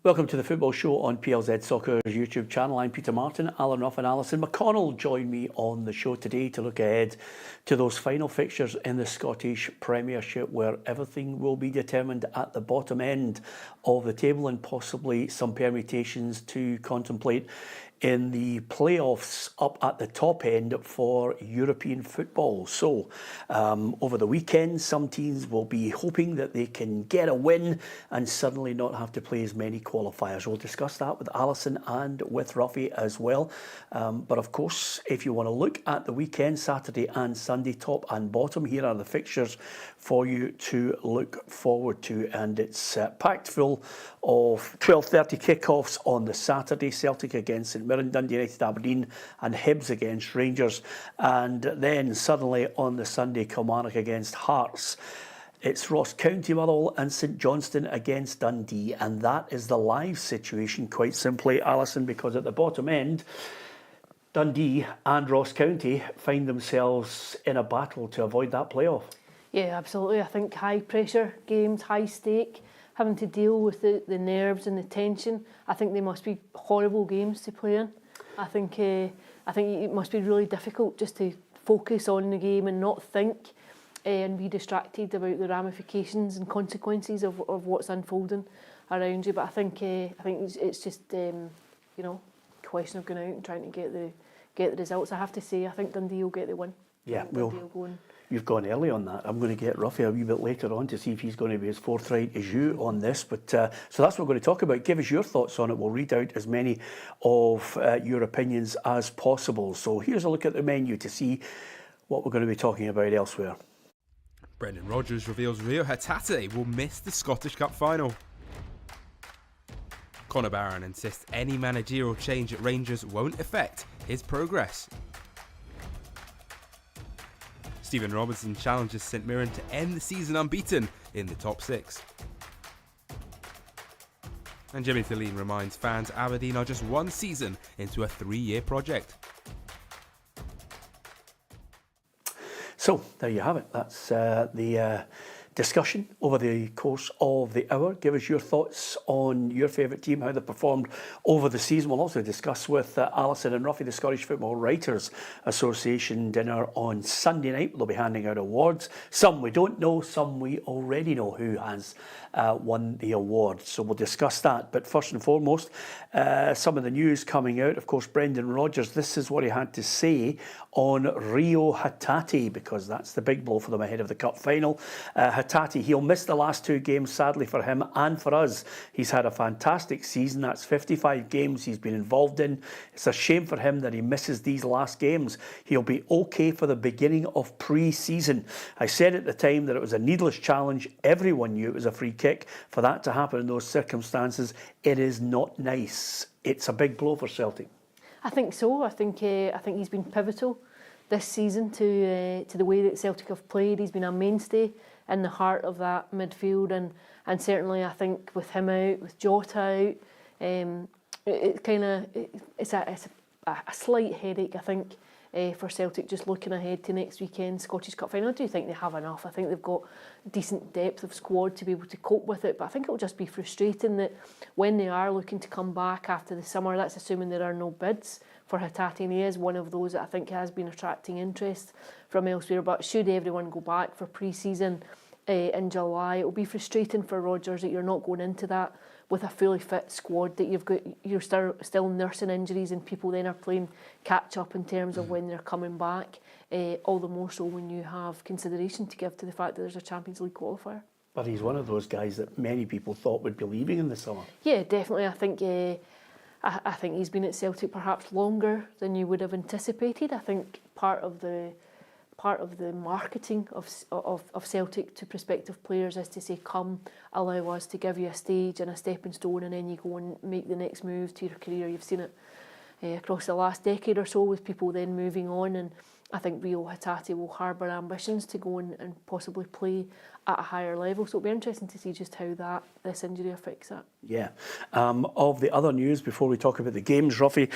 Welcome to the Football Show on PLZ Soccer's YouTube channel. I'm Peter Martin. Alan Ruff and Alison McConnell join me on the show today to look ahead to those final fixtures in the Scottish Premiership, where everything will be determined at the bottom end of the table and possibly some permutations to contemplate in the playoffs up at the top end for European football. So over the weekend, some teams will be hoping that they can get a win and suddenly not have to play as many qualifiers. We'll discuss that with Alison and with Ruffy as well. But of course, if you want to look at the weekend, Saturday and Sunday, top and bottom, here are the fixtures for you to look forward to. And it's packed full of 12:30 kickoffs on the Saturday. Celtic against St Mirren, Dundee United, Aberdeen, and Hibs against Rangers. And then suddenly on the Sunday, Kilmarnock against Hearts. It's Ross County, Motherwell, and St Johnstone against Dundee. And that is the live situation, quite simply, Alison, because at the bottom end, Dundee and Ross County find themselves in a battle to avoid that playoff. Yeah, absolutely. I think high pressure games, high stake, having to deal with the nerves and the tension. I think they must be horrible games to play in. I think it must be really difficult just to focus on the game and not think and be distracted about the ramifications and consequences of what's unfolding around you. But I think it's just question of going out and trying to get the results. I have to say, I think Dundee will get the win. Yeah, well, you've gone early on that. I'm going to get Ruffy a wee bit later on to see if he's going to be as forthright as you on this. But so that's what we're going to talk about. Give us your thoughts on it. We'll read out as many of your opinions as possible. So here's a look at the menu to see what we're going to be talking about elsewhere. Brendan Rodgers reveals Rio Hatate will miss the Scottish Cup final. Conor Barron insists any managerial change at Rangers won't affect his progress. Stephen Robinson challenges St Mirren to end the season unbeaten in the top six. And Jimmy Thelin reminds fans Aberdeen are just one season into a 3-year project. So there you have it. That's the discussion over the course of the hour. Give us your thoughts on your favourite team, how they performed over the season. We'll also discuss with Alison and Ruffy the Scottish Football Writers Association dinner on Sunday night. They'll be handing out awards. Some we don't know, some we already know who has won the award. So we'll discuss that. But first and foremost, some of the news coming out. Of course, Brendan Rodgers, this is what he had to say on Rio Hatate, because that's the big blow for them ahead of the cup final. Hatate, he'll miss the last 2 games, sadly for him and for us. He's had a fantastic season. That's 55 games he's been involved in. It's a shame for him that he misses these last games. He'll be okay for the beginning of pre-season. I said at the time that it was a needless challenge. Everyone knew it was a free kick. For that to happen in those circumstances, it is not nice. It's a big blow for Celtic. I think so. I think he's been pivotal this season to the way that Celtic have played. He's been a mainstay in the heart of that midfield, and certainly I think with him out, with Jota out, it's a slight headache, I think, for Celtic just looking ahead to next weekend's Scottish Cup final. I do think they have enough. I think they've got decent depth of squad to be able to cope with it, but I think it'll just be frustrating that when they are looking to come back after the summer, that's assuming there are no bids for Hatate, and he is one of those that I think has been attracting interest from elsewhere. But should everyone go back for pre-season in July, it'll be frustrating for Rodgers that you're not going into that with a fully fit squad, that you're still nursing injuries and people then are playing catch up in terms of when they're coming back, all the more so when you have consideration to give to the fact that there's a Champions League qualifier. But he's one of those guys that many people thought would be leaving in the summer. Yeah, definitely. I think he's been at Celtic perhaps longer than you would have anticipated. I think part of the marketing of Celtic to prospective players is to say, come, allow us to give you a stage and a stepping stone, and then you go and make the next move to your career. You've seen it across the last decade or so with people then moving on, and I think Rio Hatate will harbour ambitions to go and possibly play at a higher level. So it'll be interesting to see just how this injury affects that. Yeah. Of the other news, before we talk about the games, Ruffy,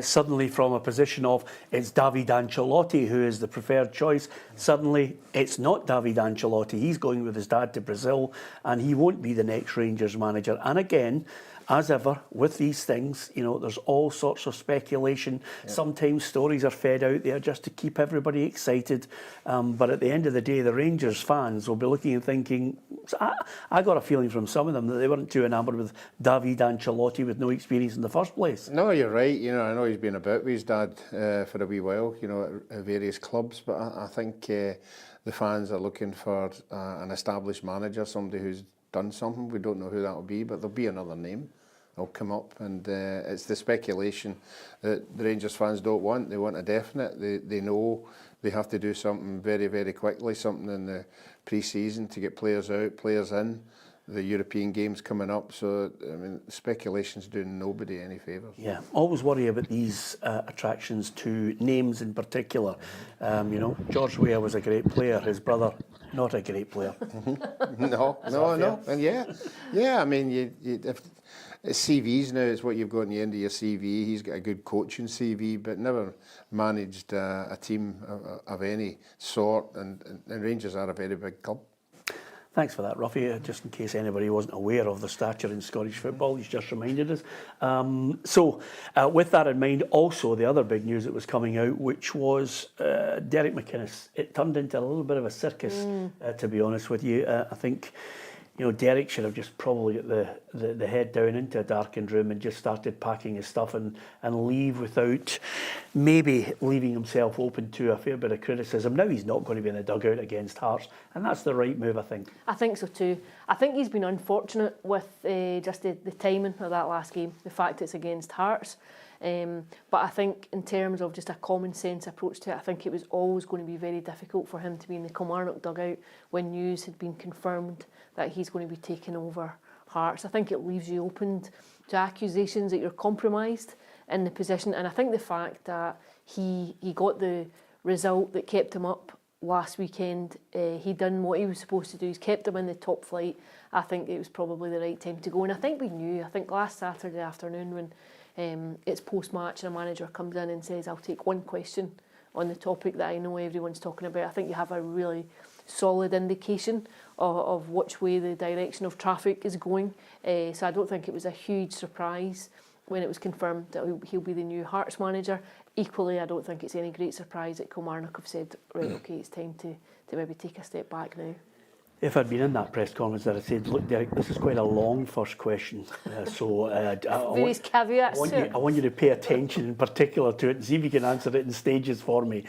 suddenly from a position of it's Davide Ancelotti who is the preferred choice, suddenly it's not Davide Ancelotti. He's going with his dad to Brazil and he won't be the next Rangers manager. And again, as ever, with these things, there's all sorts of speculation. Sometimes stories are fed out there just to keep everybody excited. But at the end of the day, the Rangers fans will be looking and thinking, I got a feeling from some of them that they weren't too enamoured with Davide Ancelotti with no experience in the first place. No, you're right. I know he's been about with his dad for a wee while, at various clubs. But I think the fans are looking for an established manager, somebody who's done something. We don't know who that will be, but there'll be another name. They'll come up, and it's the speculation that the Rangers fans don't want. They want a definite. They know they have to do something very, very quickly, something in the pre-season to get players out, players in. The European games coming up, so speculation's doing nobody any favours. Yeah, always worry about these attractions to names in particular. George Weah was a great player. His brother, not a great player. No, and if CVs now is what you've got in the end of your CV. He's got a good coaching CV, but never managed a team of any sort. And Rangers are a very big club. Thanks for that, Ruffy. Just in case anybody wasn't aware of the stature in Scottish football, he's just reminded us. With that in mind, also the other big news that was coming out, which was Derek McInnes. It turned into a little bit of a circus, to be honest with you. I think Derek should have just probably got the head down into a darkened room and just started packing his stuff and leave without maybe leaving himself open to a fair bit of criticism. Now he's not going to be in the dugout against Hearts, and that's the right move, I think. I think so too. I think he's been unfortunate with just the timing of that last game, the fact it's against Hearts. But I think in terms of just a common sense approach to it, I think it was always going to be very difficult for him to be in the Kilmarnock dugout when news had been confirmed that he's going to be taking over Hearts. I think it leaves you open to accusations that you're compromised in the position, and I think the fact that he got the result that kept him up last weekend, he done what he was supposed to do. He's kept him in the top flight. I think it was probably the right time to go, and I think we knew. I think last Saturday afternoon when it's post-match and a manager comes in and says, I'll take one question on the topic that I know everyone's talking about, I think you have a really solid indication of which way the direction of traffic is going. So I don't think it was a huge surprise when it was confirmed that he'll be the new Hearts manager. Equally, I don't think it's any great surprise that Kilmarnock have said, right, okay, it's time to maybe take a step back now. If I'd been in that press conference, that I said, look, Derek, this is quite a long first question. Various caveats I want you to pay attention in particular to it and see if you can answer it in stages for me.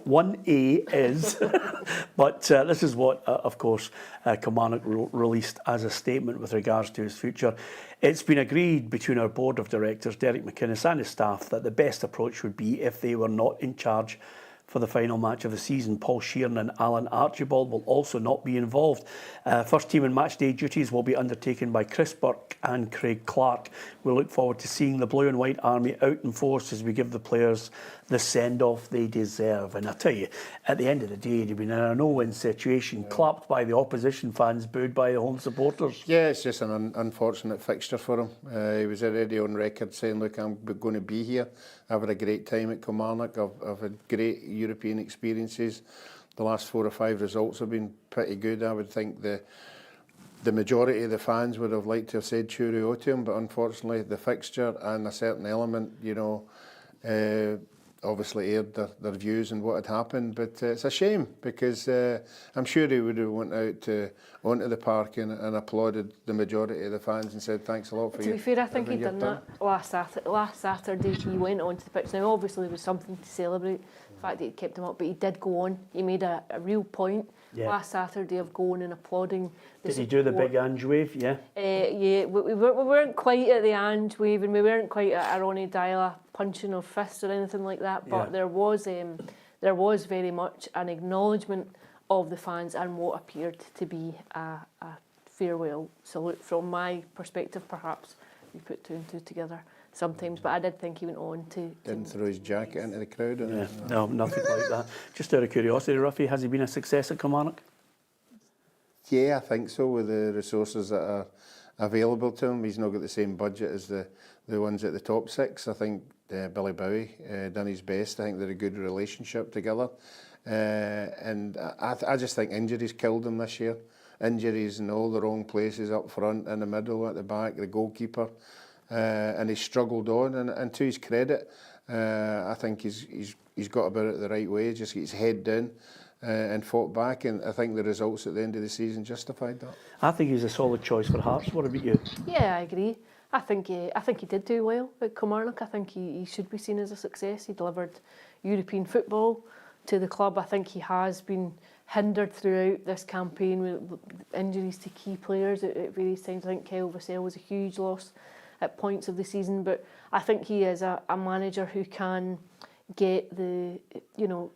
1A is, but this is what, of course, Kilmarnock released as a statement with regards to his future. It's been agreed between our board of directors, Derek McInnes and his staff, that the best approach would be if they were not in charge for the final match of the season. Paul Sheeran and Alan Archibald will also not be involved. First team and match day duties will be undertaken by Chris Burke and Craig Clark. We look forward to seeing the Blue and White Army out in force as we give the players the send-off they deserve. And I tell you, at the end of the day, they've been in a no-win situation, clapped by the opposition fans, booed by the home supporters. Yeah, it's just an unfortunate fixture for him. He was already on record saying, look, I'm going to be here. I've had a great time at Kilmarnock. I've had great European experiences. The last 4 or 5 results have been pretty good. I would think the majority of the fans would have liked to have said cheerio to him, but unfortunately the fixture and a certain element, obviously aired their views and what had happened. But it's a shame because I'm sure he would have went out onto the park and applauded the majority of the fans and said thanks a lot for you. To be fair, I think he'd done that last Saturday. He went onto the pitch. Now obviously there was something to celebrate, the fact that he kept him up, but he did go on. He made a real point last Saturday of going and applauding the Did he do the big Ange wave? Yeah. Yeah, we weren't quite at the Ange wave, and we weren't quite at a Ronnie Dyla punching of fists or anything like that, but there was very much an acknowledgement of the fans and what appeared to be a farewell salute. From my perspective, perhaps we put 2 and 2 together sometimes, but I did think he went on to didn't throw his jacket into the crowd. No, nothing like that. Just out of curiosity, Ruffy, has he been a success at Kilmarnock? Yeah, I think so, with the resources that are available to him. He's not got the same budget as the ones at the top 6. I think Billy Bowie done his best. I think they're a good relationship together. And I just think injuries killed him this year. Injuries in all the wrong places, up front, in the middle, at the back, the goalkeeper. and he's struggled on. And to his credit, I think he's got about it the right way. Just get his head down and fought back, and I think the results at the end of the season justified that. I think he's a solid choice for Hearts. What about you? Yeah, I agree. I think he did do well at Kilmarnock. I think he should be seen as a success. He delivered European football to the club. I think he has been hindered throughout this campaign with injuries to key players at various times. I think Kyle Vassell was a huge loss at points of the season, but I think he is a manager who can get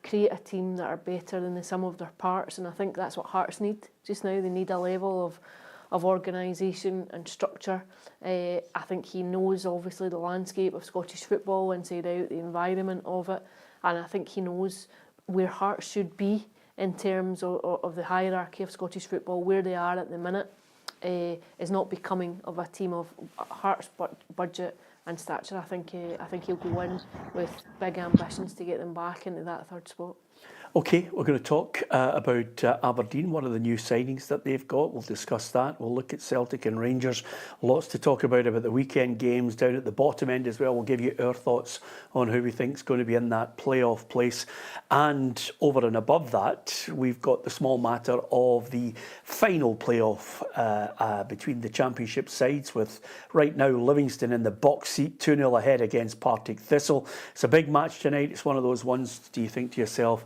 create a team that are better than the sum of their parts, and I think that's what Hearts need just now. They need a level of organisation and structure. I think he knows obviously the landscape of Scottish football inside out, the environment of it, and I think he knows where Hearts should be in terms of the hierarchy of Scottish football. Where they are at the minute is not becoming of a team of Hearts budget and stature. I think he'll go in with big ambitions to get them back into that third spot. Okay, we're going to talk about Aberdeen, one of the new signings that they've got. We'll discuss that. We'll look at Celtic and Rangers. Lots to talk about the weekend games down at the bottom end as well. We'll give you our thoughts on who we think is going to be in that playoff place. And over and above that, we've got the small matter of the final playoff between the championship sides, with right now Livingston in the box seat, 2-0 ahead against Partick Thistle. It's a big match tonight. It's one of those ones, do you think to yourself,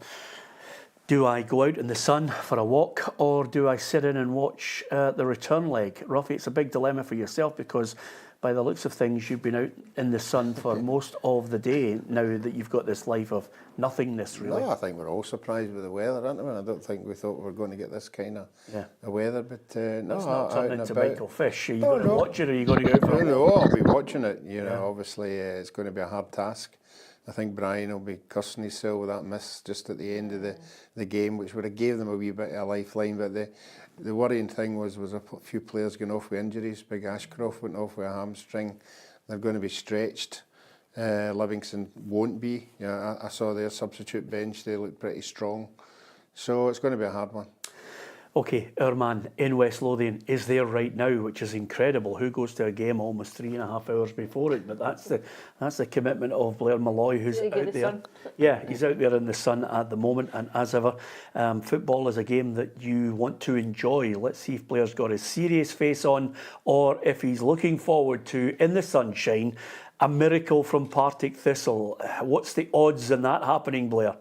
do I go out in the sun for a walk, or do I sit in and watch the return leg? Ruffy, it's a big dilemma for yourself, because by the looks of things, you've been out in the sun for most of the day now that you've got this life of nothingness, really. No, I think we're all surprised with the weather, aren't we? I don't think we thought we were going to get this kind of weather, but no, it's not turning into about. Michael Fish. Are you going to watch it, or are you going to go out for it? No, I'll be watching it. Obviously, it's going to be a hard task. I think Brian will be cursing himself with that miss just at the end of the game, which would have gave them a wee bit of a lifeline. But the worrying thing was a few players going off with injuries. Big Ashcroft went off with a hamstring. They're going to be stretched. Livingston won't be. I saw their substitute bench. They look pretty strong. So it's going to be a hard one. Okay, our man in West Lothian is there right now, which is incredible. Who goes to a game almost 3.5 hours before it? But that's the commitment of Blair Malloy, who's out there. Yeah, he's out there in the sun at the moment. And as ever, football is a game that you want to enjoy. Let's see if Blair's got his serious face on, or if he's looking forward to, in the sunshine, a miracle from Partick Thistle. What's the odds in that happening, Blair?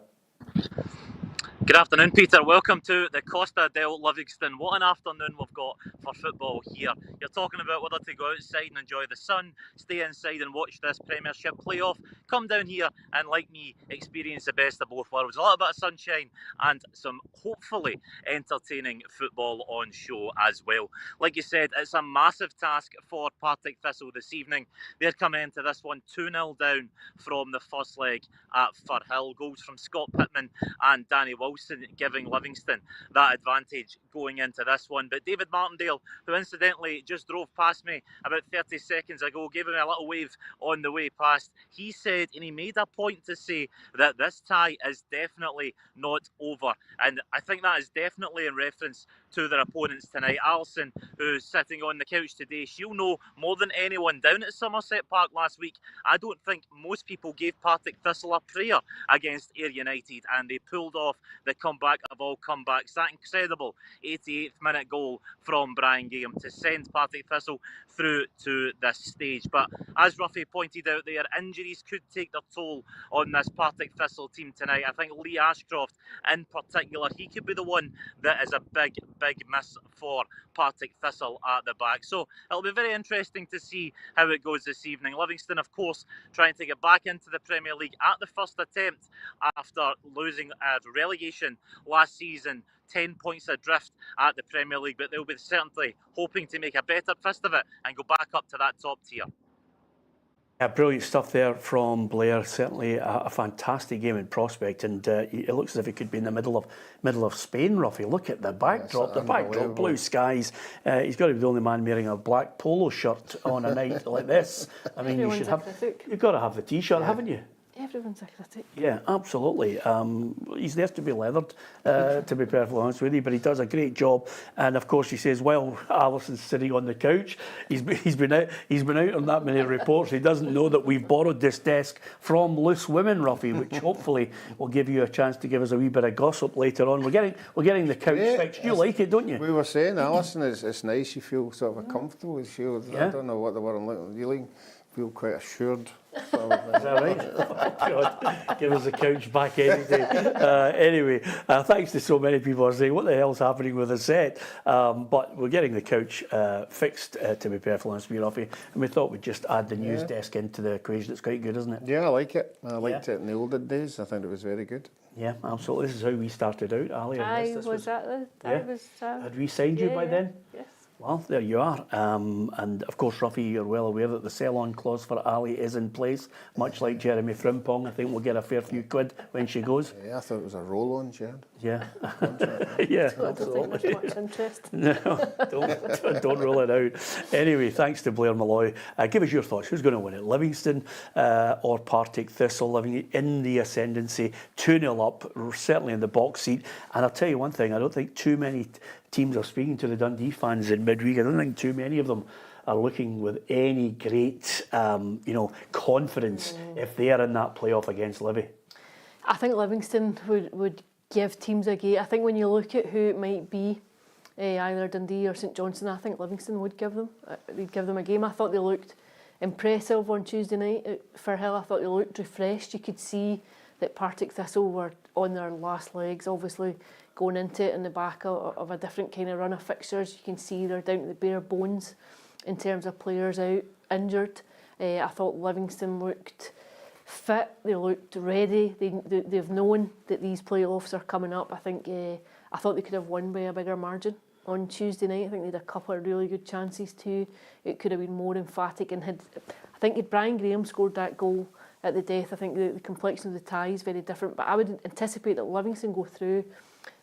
Good afternoon, Peter. Welcome to the Costa del Livingston. What an afternoon we've got for football here. You're talking about whether to go outside and enjoy the sun, stay inside and watch this Premiership playoff, come down here and, like me, experience the best of both worlds. A little bit of sunshine and some hopefully entertaining football on show as well. Like you said, it's a massive task for Partick Thistle this evening. They're coming into this one 2-0 down from the first leg at Firhill. Goals from Scott Pittman and Danny Wilson, giving Livingston that advantage going into this one. But David Martindale, who incidentally just drove past me about 30 seconds ago, gave me a little wave on the way past. He said, and he made a point to say, that this tie is definitely not over. And I think that is definitely in reference to their opponents tonight. Alison, who's sitting on the couch today, she'll know more than anyone. Down at Somerset Park last week, I don't think most people gave Partick Thistle a prayer against Ayr United, and they pulled off the comeback of all comebacks. That incredible 88th minute goal from Brian Graham to send Partick Thistle through to this stage. But as Ruffy pointed out there, injuries could take their toll on this Partick Thistle team tonight. I think Lee Ashcroft in particular, he could be the one that is a big miss for Partick Thistle at the back. So it'll be very interesting to see how it goes this evening. Livingston, of course, trying to get back into the Premier League at the first attempt after losing at relegation last season, 10 points adrift at the Premier League, but they'll be certainly hoping to make a better fist of it and go back up to that top tier. Yeah, brilliant stuff there from Blair. Certainly a fantastic game in prospect, and it looks as if it could be in the middle of Spain. Ruffy, look at the backdrop. The backdrop, blue skies. He's got to be the only man wearing a black polo shirt on a night like this. I mean, you've got to have the T-shirt, haven't you? Everyone's a critic. Yeah, absolutely. He's there to be leathered, to be perfectly honest with you, but he does a great job. And of course, he says, "Well, Alison's sitting on the couch. He's been out on that many reports. He doesn't know that we've borrowed this desk from Loose Women, Ruffy, which hopefully will give you a chance to give us a wee bit of gossip later on. We're getting the couch fixed. You like it, don't you? We were saying, Alison, it's nice. You feel sort of comfortable. You feel, Yeah. I don't know what the word I'm looking. You feel quite assured. Is that right? Oh, God, give us the couch back any day. Anyway, thanks to so many people who are saying, what the hell's happening with the set? But we're getting the couch fixed, to be perfectly honest with you, Ruffy. And we thought we'd just add the news desk into the equation. It's quite good, isn't it? Yeah, I like it. I liked it in the olden days. I think it was very good. Yeah, absolutely. This is how we started out, Ali. Had we signed you by then? Yes. Well, there you are. And of course, Ruffy, you're well aware that the sell-on clause for Ali is in place, much like Jeremy Frimpong. I think we'll get a fair few quid when she goes. Yeah, I thought it was a roll-on, Jared. Yeah. Yeah, I don't think there's much interest. No, don't rule it out. Anyway, thanks to Blair Malloy. Give us your thoughts. Who's going to win it? Livingston or Partick Thistle, living in the ascendancy, 2-0 up, certainly in the box seat. And I'll tell you one thing, I don't think too many teams are speaking to the Dundee fans in midweek. I don't think too many of them are looking with any great, confidence if they are in that playoff against Livy. I think Livingston would give teams a gate. I think when you look at who it might be, either Dundee or St Johnstone, I think Livingston would give them. They'd give them a game. I thought they looked impressive on Tuesday night at Firhill. I thought they looked refreshed. You could see that Partick Thistle were on their last legs, obviously going into it in the back of a different kind of run of fixtures. You can see they're down to the bare bones in terms of players out, injured. I thought Livingston looked fit, they looked ready, they've known that these playoffs are coming up. I thought they could have won by a bigger margin on Tuesday night. I think they had a couple of really good chances too. It could have been more emphatic, and I think if Brian Graham scored that goal at the death, I think the complexion of the tie is very different. But I would anticipate that Livingston go through,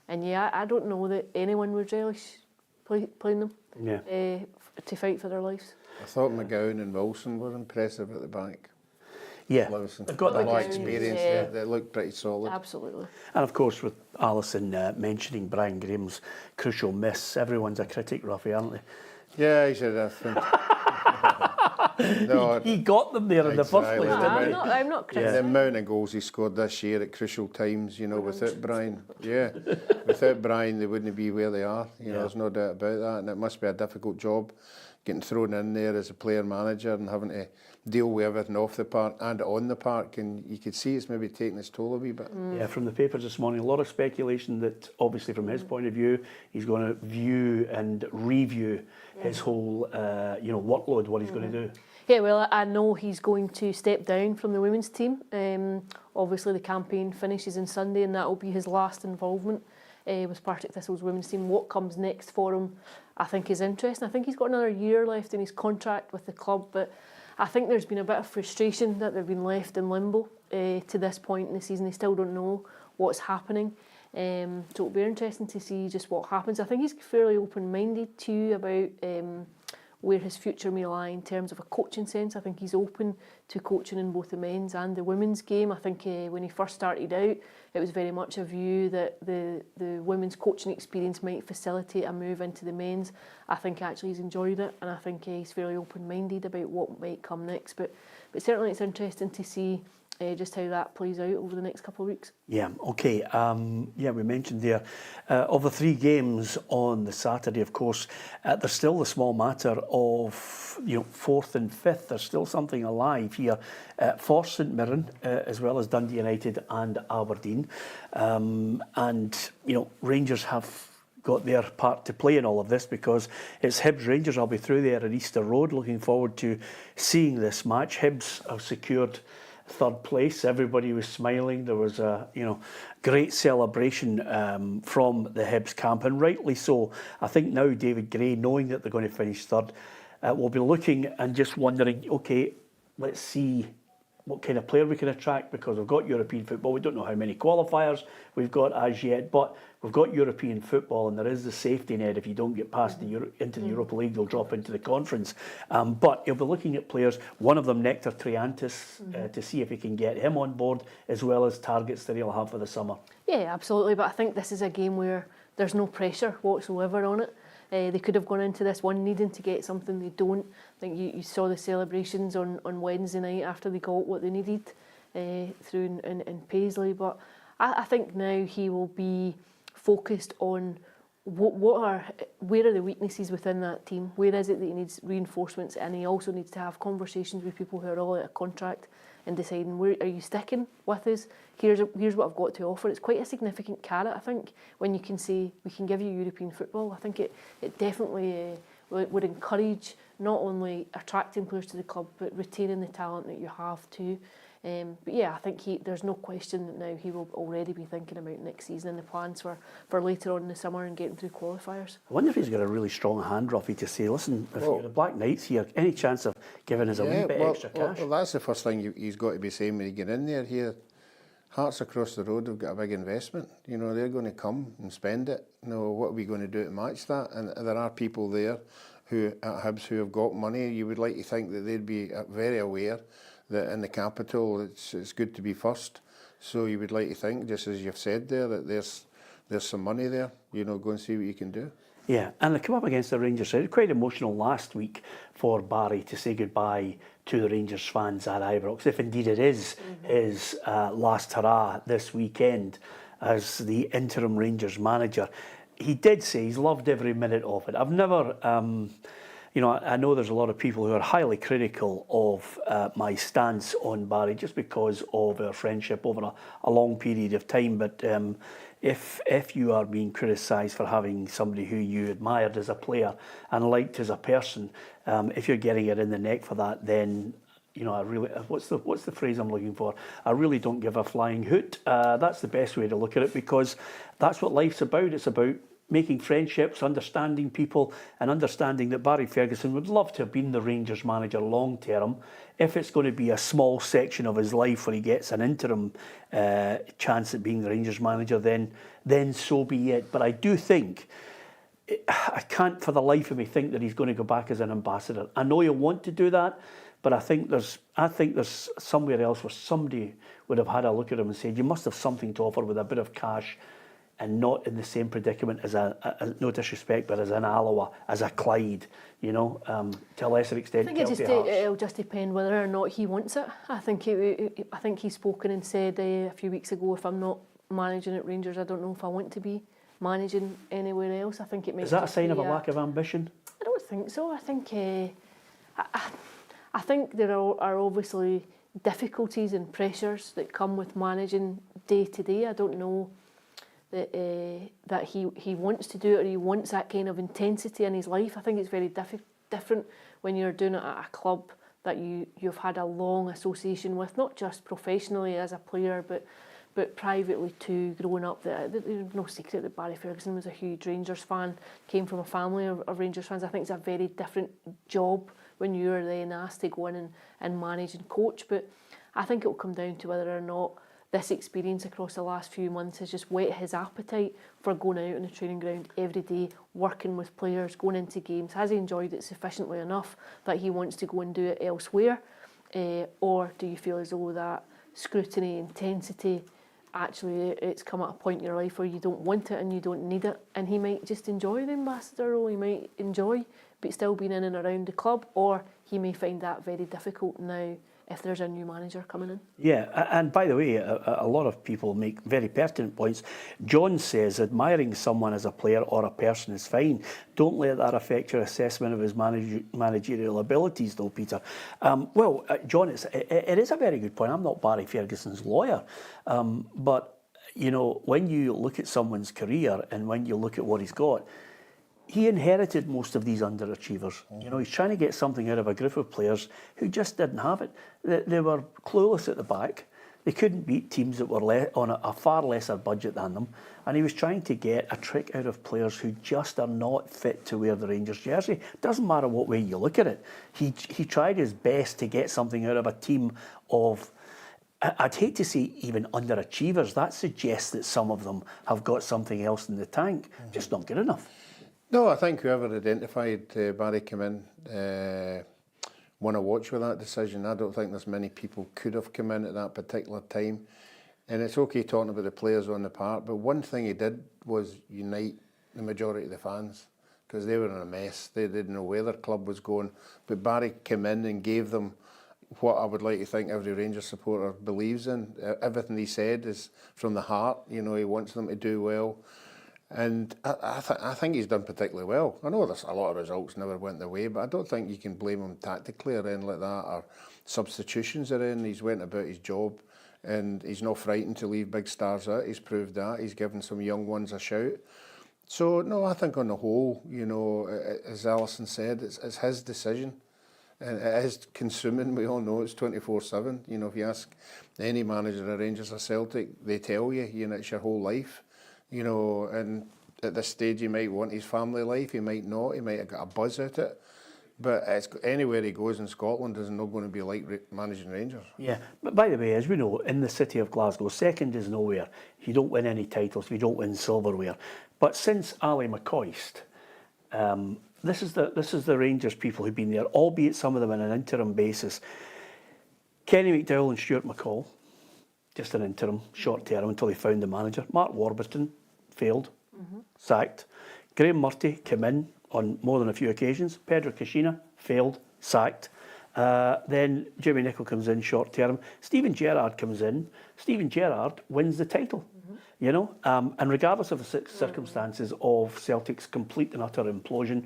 and I don't know that anyone would relish playing them to fight for their lives. I thought McGowan and Wilson were impressive at the back. Yeah, Livingston. they've got a that lot of experience. experience. They look pretty solid. Absolutely. And of course, with Alison mentioning Brian Graham's crucial miss, everyone's a critic, Ruffy, aren't they? Yeah, he should have. No, he got them there in the first place, didn't he? I'm not criticising. The amount of goals he scored this year at crucial times, without Brian. Yeah, without Brian, they wouldn't be where they are. There's no doubt about that. And it must be a difficult job getting thrown in there as a player manager and having to deal with everything off the park and on the park. And you could see it's maybe taking its toll a wee bit. Yeah, from the papers this morning, a lot of speculation that obviously from his point of view, he's going to view and review his whole, workload, what he's going to do. Yeah, well, I know he's going to step down from the women's team. Obviously, the campaign finishes on Sunday, and that will be his last involvement with Partick Thistle's women's team. What comes next for him, I think, is interesting. I think he's got another year left in his contract with the club, but I think there's been a bit of frustration that they've been left in limbo to this point in the season. They still don't know what's happening. So it'll be interesting to see just what happens. I think he's fairly open-minded too about where his future may lie in terms of a coaching sense. I think he's open to coaching in both the men's and the women's game. I think when he first started out, it was very much a view that the women's coaching experience might facilitate a move into the men's. I think actually he's enjoyed it, and I think he's fairly open-minded about what might come next. But certainly it's interesting to see just how that plays out over the next couple of weeks. Yeah, okay. We mentioned there, of the 3 games on the Saturday, of course, there's still the small matter of, 4th and 5th. There's still something alive here for St Mirren, as well as Dundee United and Aberdeen. Rangers have got their part to play in all of this because it's Hibs Rangers. I'll be through there at Easter Road. Looking forward to seeing this match. Hibs have secured 3rd place. Everybody was smiling. There was a great celebration from the Hibs camp, and rightly so. I think now David Gray, knowing that they're going to finish 3rd, will be looking and just wondering, okay, let's see what kind of player we can attract, because we've got European football. We don't know how many qualifiers we've got as yet, but we've got European football, and there is the safety net. If you don't get past into the Europa League, you'll drop into the conference. But he'll be looking at players, one of them Nectar Triantis, to see if he can get him on board, as well as targets that he'll have for the summer. Yeah, absolutely. But I think this is a game where there's no pressure whatsoever on it. They could have gone into this one needing to get something. They don't. I think you saw the celebrations on Wednesday night after they got what they needed through in Paisley. But I think now he will be focused on where are the weaknesses within that team? Where is it that he needs reinforcements? And he also needs to have conversations with people who are all out of contract and deciding, where are you sticking with us? Here's what I've got to offer. It's quite a significant carrot, I think, when you can say we can give you European football. I think it definitely would encourage not only attracting players to the club, but retaining the talent that you have too. But yeah, I think there's no question that now he will already be thinking about next season and the plans for later on in the summer and getting through qualifiers. I wonder if he's got a really strong hand, Ruffy, to say, listen, if you're the Black Knights here, any chance of giving us a wee bit extra cash? Well, that's the first thing he's got to be saying when he get in there. Here, Hearts across the road have got a big investment. You know, they're going to come and spend it. You know, what are we going to do to match that? And there are people there who at Hibs who have got money. You would like to think that they'd be very aware that in the capital it's good to be first. So you would like to think, just as you've said there, that there's some money there. You know, go and see what you can do. Yeah, and they come up against the Rangers side. Quite emotional last week for Barry to say goodbye to the Rangers fans at Ibrox, if indeed it is his last hurrah this weekend as the interim Rangers manager. He did say he's loved every minute of it. I've never... you know, I know there's a lot of people who are highly critical of my stance on Barry just because of our friendship over a long period of time. But if you are being criticised for having somebody who you admired as a player and liked as a person, if you're getting it in the neck for that, then you know, I really, what's the phrase I'm looking for? I really don't give a flying hoot. That's the best way to look at it, because that's what life's about. It's about making friendships, understanding people, and understanding that Barry Ferguson would love to have been the Rangers manager long term. If it's going to be a small section of his life where he gets an interim chance at being the Rangers manager, then so be it. But I do think, I can't for the life of me think that he's going to go back as an ambassador. I know he'll want to do that, but I think there's somewhere else where somebody would have had a look at him and said, you must have something to offer with a bit of cash, and not in the same predicament as no disrespect, but as an Alloa, as a Clyde, you know, to a lesser extent. I think it'll just depend whether or not he wants it. I think he's spoken and said a few weeks ago, if I'm not managing at Rangers, I don't know if I want to be managing anywhere else. I think it makes. Is that a sign of a lack of ambition? I don't think so. I think I think there are obviously difficulties and pressures that come with managing day to day. I don't know that he wants to do it, or he wants that kind of intensity in his life. I think it's very different when you're doing it at a club that you've had a long association with, not just professionally as a player, but privately too, growing up. There's no secret that Barry Ferguson was a huge Rangers fan, came from a family of Rangers fans. I think it's a very different job when you're then asked to go in and manage and coach. But I think it will come down to whether or not this experience across the last few months has just whet his appetite for going out on the training ground every day, working with players, going into games. Has he enjoyed it sufficiently enough that he wants to go and do it elsewhere? Or do you feel as though that scrutiny, intensity, actually it's come at a point in your life where you don't want it and you don't need it, and he might just enjoy the ambassador role, he might enjoy but still being in and around the club, or he may find that very difficult now if there's a new manager coming in. Yeah, and by the way, a lot of people make very pertinent points. John says admiring someone as a player or a person is fine. Don't let that affect your assessment of his managerial abilities, though, Peter. John, it is a very good point. I'm not Barry Ferguson's lawyer, but you know, when you look at someone's career and when you look at what he's got, he inherited most of these underachievers. You know, he's trying to get something out of a group of players who just didn't have it. They were clueless at the back. They couldn't beat teams that were on a far lesser budget than them. And he was trying to get a trick out of players who just are not fit to wear the Rangers jersey. Doesn't matter what way you look at it. He tried his best to get something out of a team of I'd hate to see even underachievers. That suggests that some of them have got something else in the tank, just not good enough. No, I think whoever identified Barry come in won a watch with that decision. I don't think there's many people could have come in at that particular time. And it's okay talking about the players on the park, but one thing he did was unite the majority of the fans, because they were in a mess. They didn't know where their club was going. But Barry came in and gave them what I would like to think every Rangers supporter believes in. Everything he said is from the heart. You know, he wants them to do well. And I think he's done particularly well. I know there's a lot of results never went their way, but I don't think you can blame him tactically or anything like that, or substitutions are in. He's went about his job, and he's not frightened to leave big stars out. He's proved that. He's given some young ones a shout. So, no, I think on the whole, you know, as Alison said, it's his decision. And it is consuming, we all know it's 24/7. You know, if you ask any manager of Rangers or Celtic, they tell you, you know, it's your whole life. You know, and at this stage he might want his family life, he might not, he might have got a buzz out it. But it's, anywhere he goes in Scotland is not going to be like managing Rangers. Yeah, but by the way, as we know, in the city of Glasgow, second is nowhere. If you don't win any titles, if you don't win silverware. But since Ali McCoist, this is the Rangers people who've been there, albeit some of them on an interim basis. Kenny McDowell and Stuart McCall, just an interim, short term until they found the manager. Mark Warburton failed, sacked. Graham Murty came in on more than a few occasions. Pedro Caixinha failed, sacked. Then Jimmy Nicholl comes in short term. Stephen Gerrard comes in. Stephen Gerrard wins the title, you know. And regardless of the circumstances of Celtic's complete and utter implosion,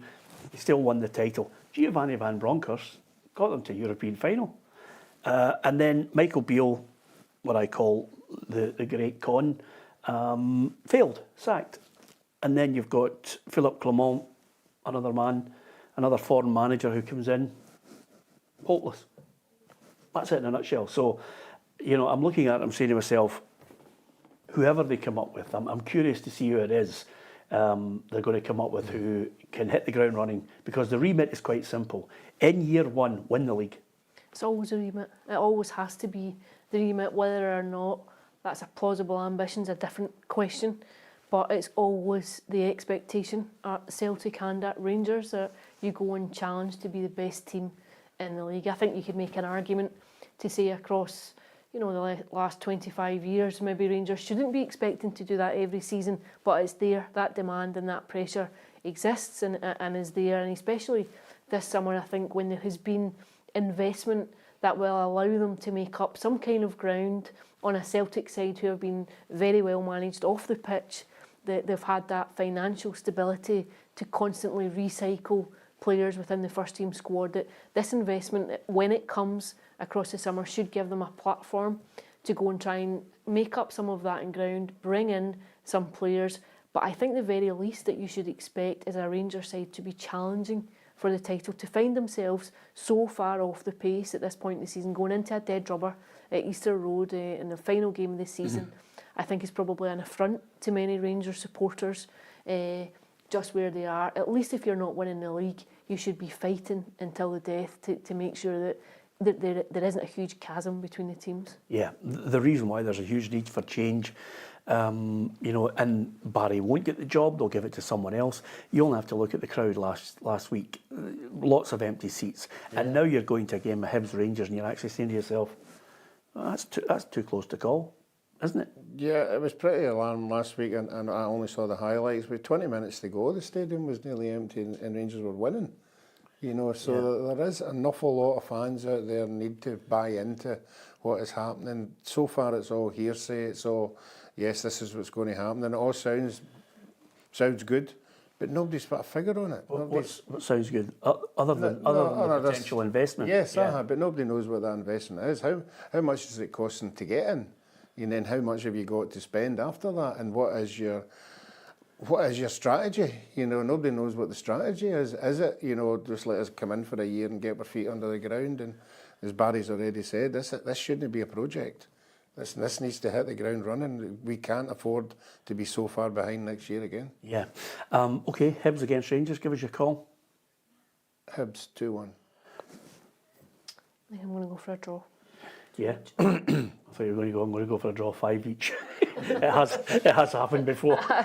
he still won the title. Giovanni Van Bronckhorst got them to European final. And then Michael Beale, what I call the great con, failed, sacked. And then you've got Philippe Clement, another man, another foreign manager who comes in, hopeless. That's it in a nutshell. So, you know, I'm looking at it, I'm saying to myself, whoever they come up with, I'm curious to see who it is they're going to come up with who can hit the ground running, because the remit is quite simple. In year one, win the league. It's always a remit. It always has to be the remit, whether or not that's a plausible ambition is a different question. But it's always the expectation at Celtic and at Rangers that you go and challenge to be the best team in the league. I think you could make an argument to say across, you know, the last 25 years, maybe Rangers shouldn't be expecting to do that every season, but it's there. That demand and that pressure exists and is there, and especially this summer, I think, when there has been investment that will allow them to make up some kind of ground on a Celtic side who have been very well managed off the pitch. They've had that financial stability to constantly recycle players within the first team squad. That this investment, when it comes across the summer, should give them a platform to go and try and make up some of that in ground, bring in some players. But I think the very least that you should expect is a Rangers side to be challenging for the title, to find themselves so far off the pace at this point in the season, going into a dead rubber at Easter Road in the final game of the season. I think is probably an affront to many Rangers supporters, just where they are. At least if you're not winning the league, you should be fighting until the death to make sure that there isn't a huge chasm between the teams. Yeah, the reason why there's a huge need for change, you know, and Barry won't get the job, they'll give it to someone else. You only have to look at the crowd last week, lots of empty seats, and now you're going to a game of Hibs Rangers and you're actually saying to yourself, oh, that's too close to call, isn't it? Yeah, it was pretty alarming last week, and I only saw the highlights. With 20 minutes to go, the stadium was nearly empty and Rangers were winning. You know, so there is an awful lot of fans out there need to buy into what is happening. So far it's all hearsay, it's all, yes, this is what's going to happen, and it all sounds good, but nobody's put a figure on it. What sounds good? Other than the potential investment? Yes, but nobody knows what that investment is. How much does it cost them to get in? And then how much have you got to spend after that? And what is your strategy? You know, nobody knows what the strategy is. Is it, you know, just let us come in for a year and get our feet under the ground? And as Barry's already said, this shouldn't be a project. This needs to hit the ground running. We can't afford to be so far behind next year again. Yeah. Okay, Hibs against Rangers, give us your call. Hibs 2-1. I think I'm going to go for a draw. Yeah. I thought you were I'm going to go for a draw 5 each. it has happened before. I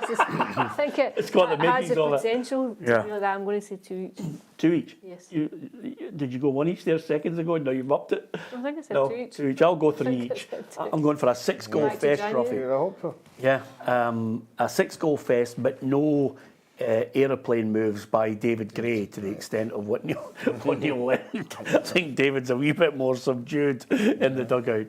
think It's got the has makings the of it. potential to Yeah. be like that. I'm going to say 2 each. 2 each? Yes. Did you go 1 each there seconds ago? No, you've upped it. I think I said No, 2 each. 2 each. I'll go 3 I think I each. said 2 I'm going for a 6-goal Back to fest, January. Ruffy. I hope so. Yeah, a 6-goal fest, but no aeroplane moves by David Gray to the extent of what Neil Lennon. I think David's a wee bit more subdued in the dugout.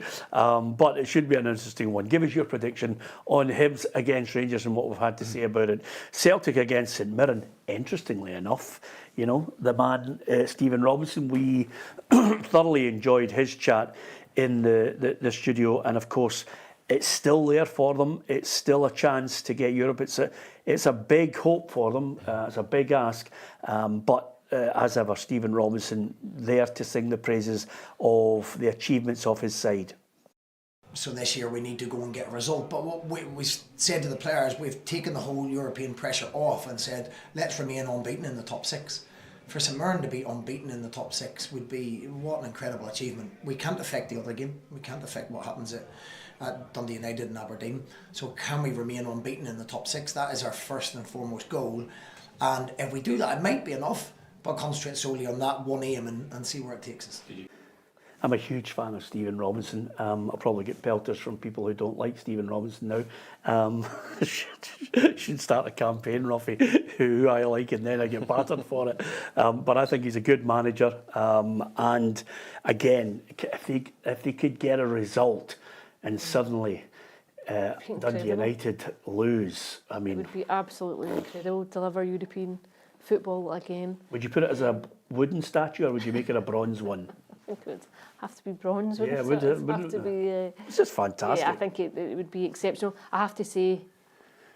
But it should be an interesting one. Give us your prediction on Hibs against Rangers and what we've had to say about it. Celtic against St Mirren, interestingly enough. You know, the man, Stephen Robinson, we thoroughly enjoyed his chat in the studio, and of course, it's still there for them. It's still a chance to get Europe. It's a big hope for them. It's a big ask. But as ever, Stephen Robinson there to sing the praises of the achievements of his side. So this year we need to go and get a result. But what we said to the players, we've taken the whole European pressure off and said, let's remain unbeaten in the top 6. For St Mirren to be unbeaten in the top 6 would be, what an incredible achievement. We can't affect the other game. We can't affect what happens at Dundee United and Aberdeen. So can we remain unbeaten in the top 6? That is our first and foremost goal. And if we do that, it might be enough, but concentrate solely on that one aim and see where it takes us. I'm a huge fan of Stephen Robinson. I'll probably get pelters from people who don't like Stephen Robinson now. Should start a campaign, Ruffy, who I like, and then I get battered for it. But I think he's a good manager. And again, if they could get a result and suddenly Dundee United lose, I mean... It would be absolutely incredible to deliver European football again. Would you put it as a wooden statue or would you make it a bronze one? I think it would have to be bronze, wouldn't Yeah, it? would it? It'd have to be... It's just fantastic. Yeah, I think it would be exceptional. I have to say,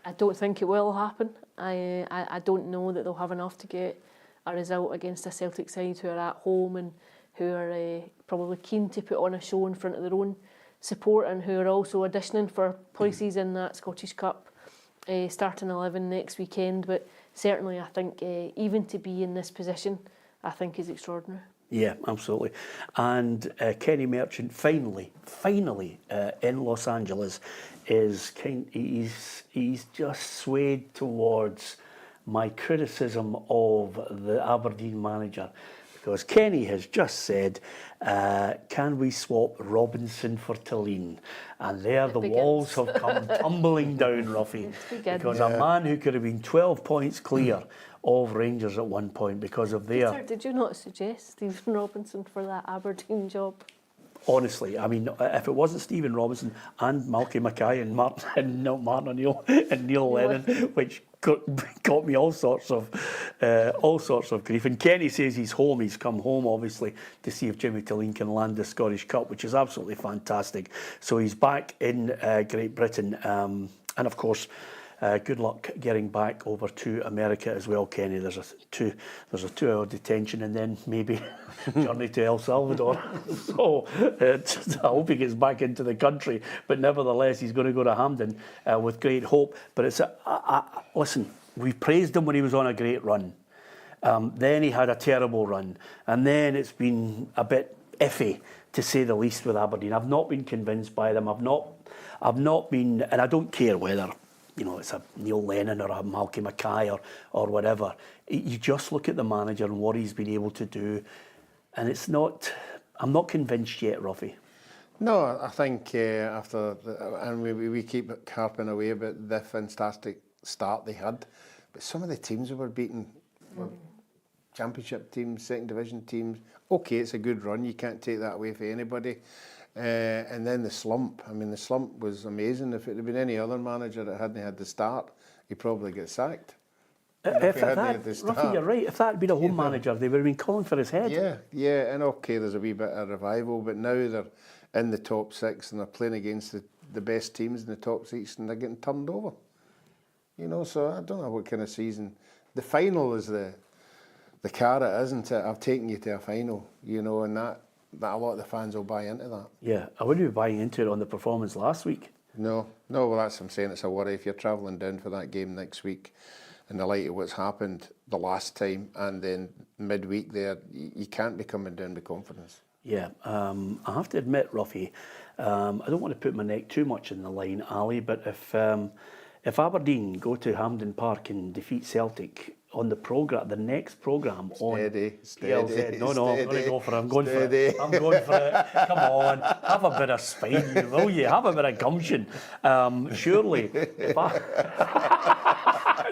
I don't think it will happen. I don't know that they'll have enough to get a result against a Celtic side who are at home and who are probably keen to put on a show in front of their own support and who are also auditioning for places in that Scottish Cup starting 11 next weekend. But certainly I think even to be in this position, I think is extraordinary. Yeah, absolutely. And Kenny Merchant finally in Los Angeles he's just swayed towards my criticism of the Aberdeen manager, because Kenny has just said, can we swap Robinson for Thelin? And there the walls have come tumbling down, Ruffy, because a man who could have been 12 points clear of Rangers at one point because of their... Peter, did you not suggest Stephen Robinson for that Aberdeen job? Honestly, I mean, if it wasn't Stephen Robinson and Malky Mackay and Martin O'Neill and Neil Lennon, which got me all sorts of grief. And Kenny says he's home. He's come home, obviously, to see if Jimmy Thelin can land the Scottish Cup, which is absolutely fantastic. So he's back in Great Britain, and of course, good luck getting back over to America as well, Kenny. There's a 2-hour detention and then maybe journey to El Salvador. So I hope he gets back into the country. But nevertheless, he's going to go to Hampden with great hope. But it's listen, we praised him when he was on a great run. Then he had a terrible run, and then it's been a bit iffy, to say the least, with Aberdeen. I've not been convinced by them. I've not been, and I don't care whether, you know, it's a Neil Lennon or a Malky Mackay or whatever. You just look at the manager and what he's been able to do, and it's not... I'm not convinced yet, Ruffy. No, I think after... and we keep harping away about the fantastic start they had, but some of the teams that were beaten were Championship teams, Second Division teams. OK, it's a good run. You can't take that away from anybody. And then the slump. I mean, the slump was amazing. If it had been any other manager that hadn't had the start, he'd probably get sacked. Ruffy, you're right. If that had been a home manager, they would have been calling for his head. Yeah, and OK, there's a wee bit of revival, but now they're in the top 6 and they're playing against the best teams in the top 6 and they're getting turned over. You know, so I don't know what kind of season. The final is the carrot, isn't it? I've taken you to a final, you know, and that a lot of the fans will buy into that. Yeah, I wouldn't be buying into it on the performance last week. No, well, that's what I'm saying. It's a worry if you're travelling down for that game next week in the light of what's happened the last time, and then midweek there, you can't be coming down with confidence. Yeah, I have to admit, Ruffy, I don't want to put my neck too much in the line, Ali, but if Aberdeen go to Hampden Park and defeat Celtic on the next programme on PLZ, no, I'm going to go for it. I'm going for it. Come on, have a bit of spine, will you? Have a bit of gumption. Surely, if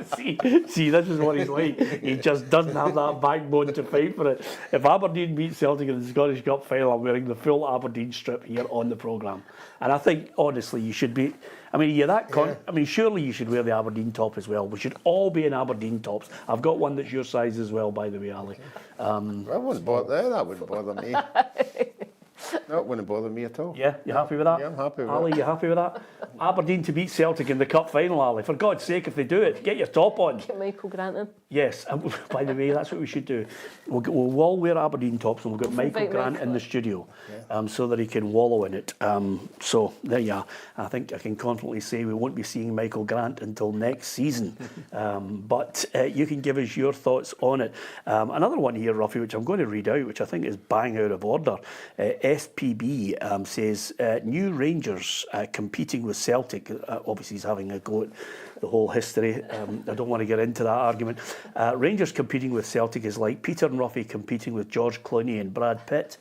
See, this is what he's like. He just doesn't have that backbone to fight for it. If Aberdeen beat Celtic in the Scottish Cup final, I'm wearing the full Aberdeen strip here on the programme. And I think, honestly, you should be... I mean, you're that I mean, surely you should wear the Aberdeen top as well. We should all be in Aberdeen tops. I've got one that's your size as well, by the way, Ali. I wouldn't bother. That wouldn't bother me. That wouldn't bother me at all. Yeah, you happy with that? Yeah, I'm happy with Ali, that. you happy with that? Aberdeen to beat Celtic in the cup final, Ali. For God's sake, if they do it, get your top on. Get Michael Grant in. Yes, and by the way, that's what we should do. We'll all wear Aberdeen tops and we'll get Michael Grant in the studio so that he can wallow in it. So there you are. I think I can confidently say we won't be seeing Michael Grant until next season. But you can give us your thoughts on it. Another one here, Ruffy, which I'm going to read out, which I think is bang out of order. SPB says, new Rangers competing with Celtic. Obviously, he's having a go at the whole history. I don't want to get into that argument. Rangers competing with Celtic is like Peter and Ruffy competing with George Clooney and Brad Pitt.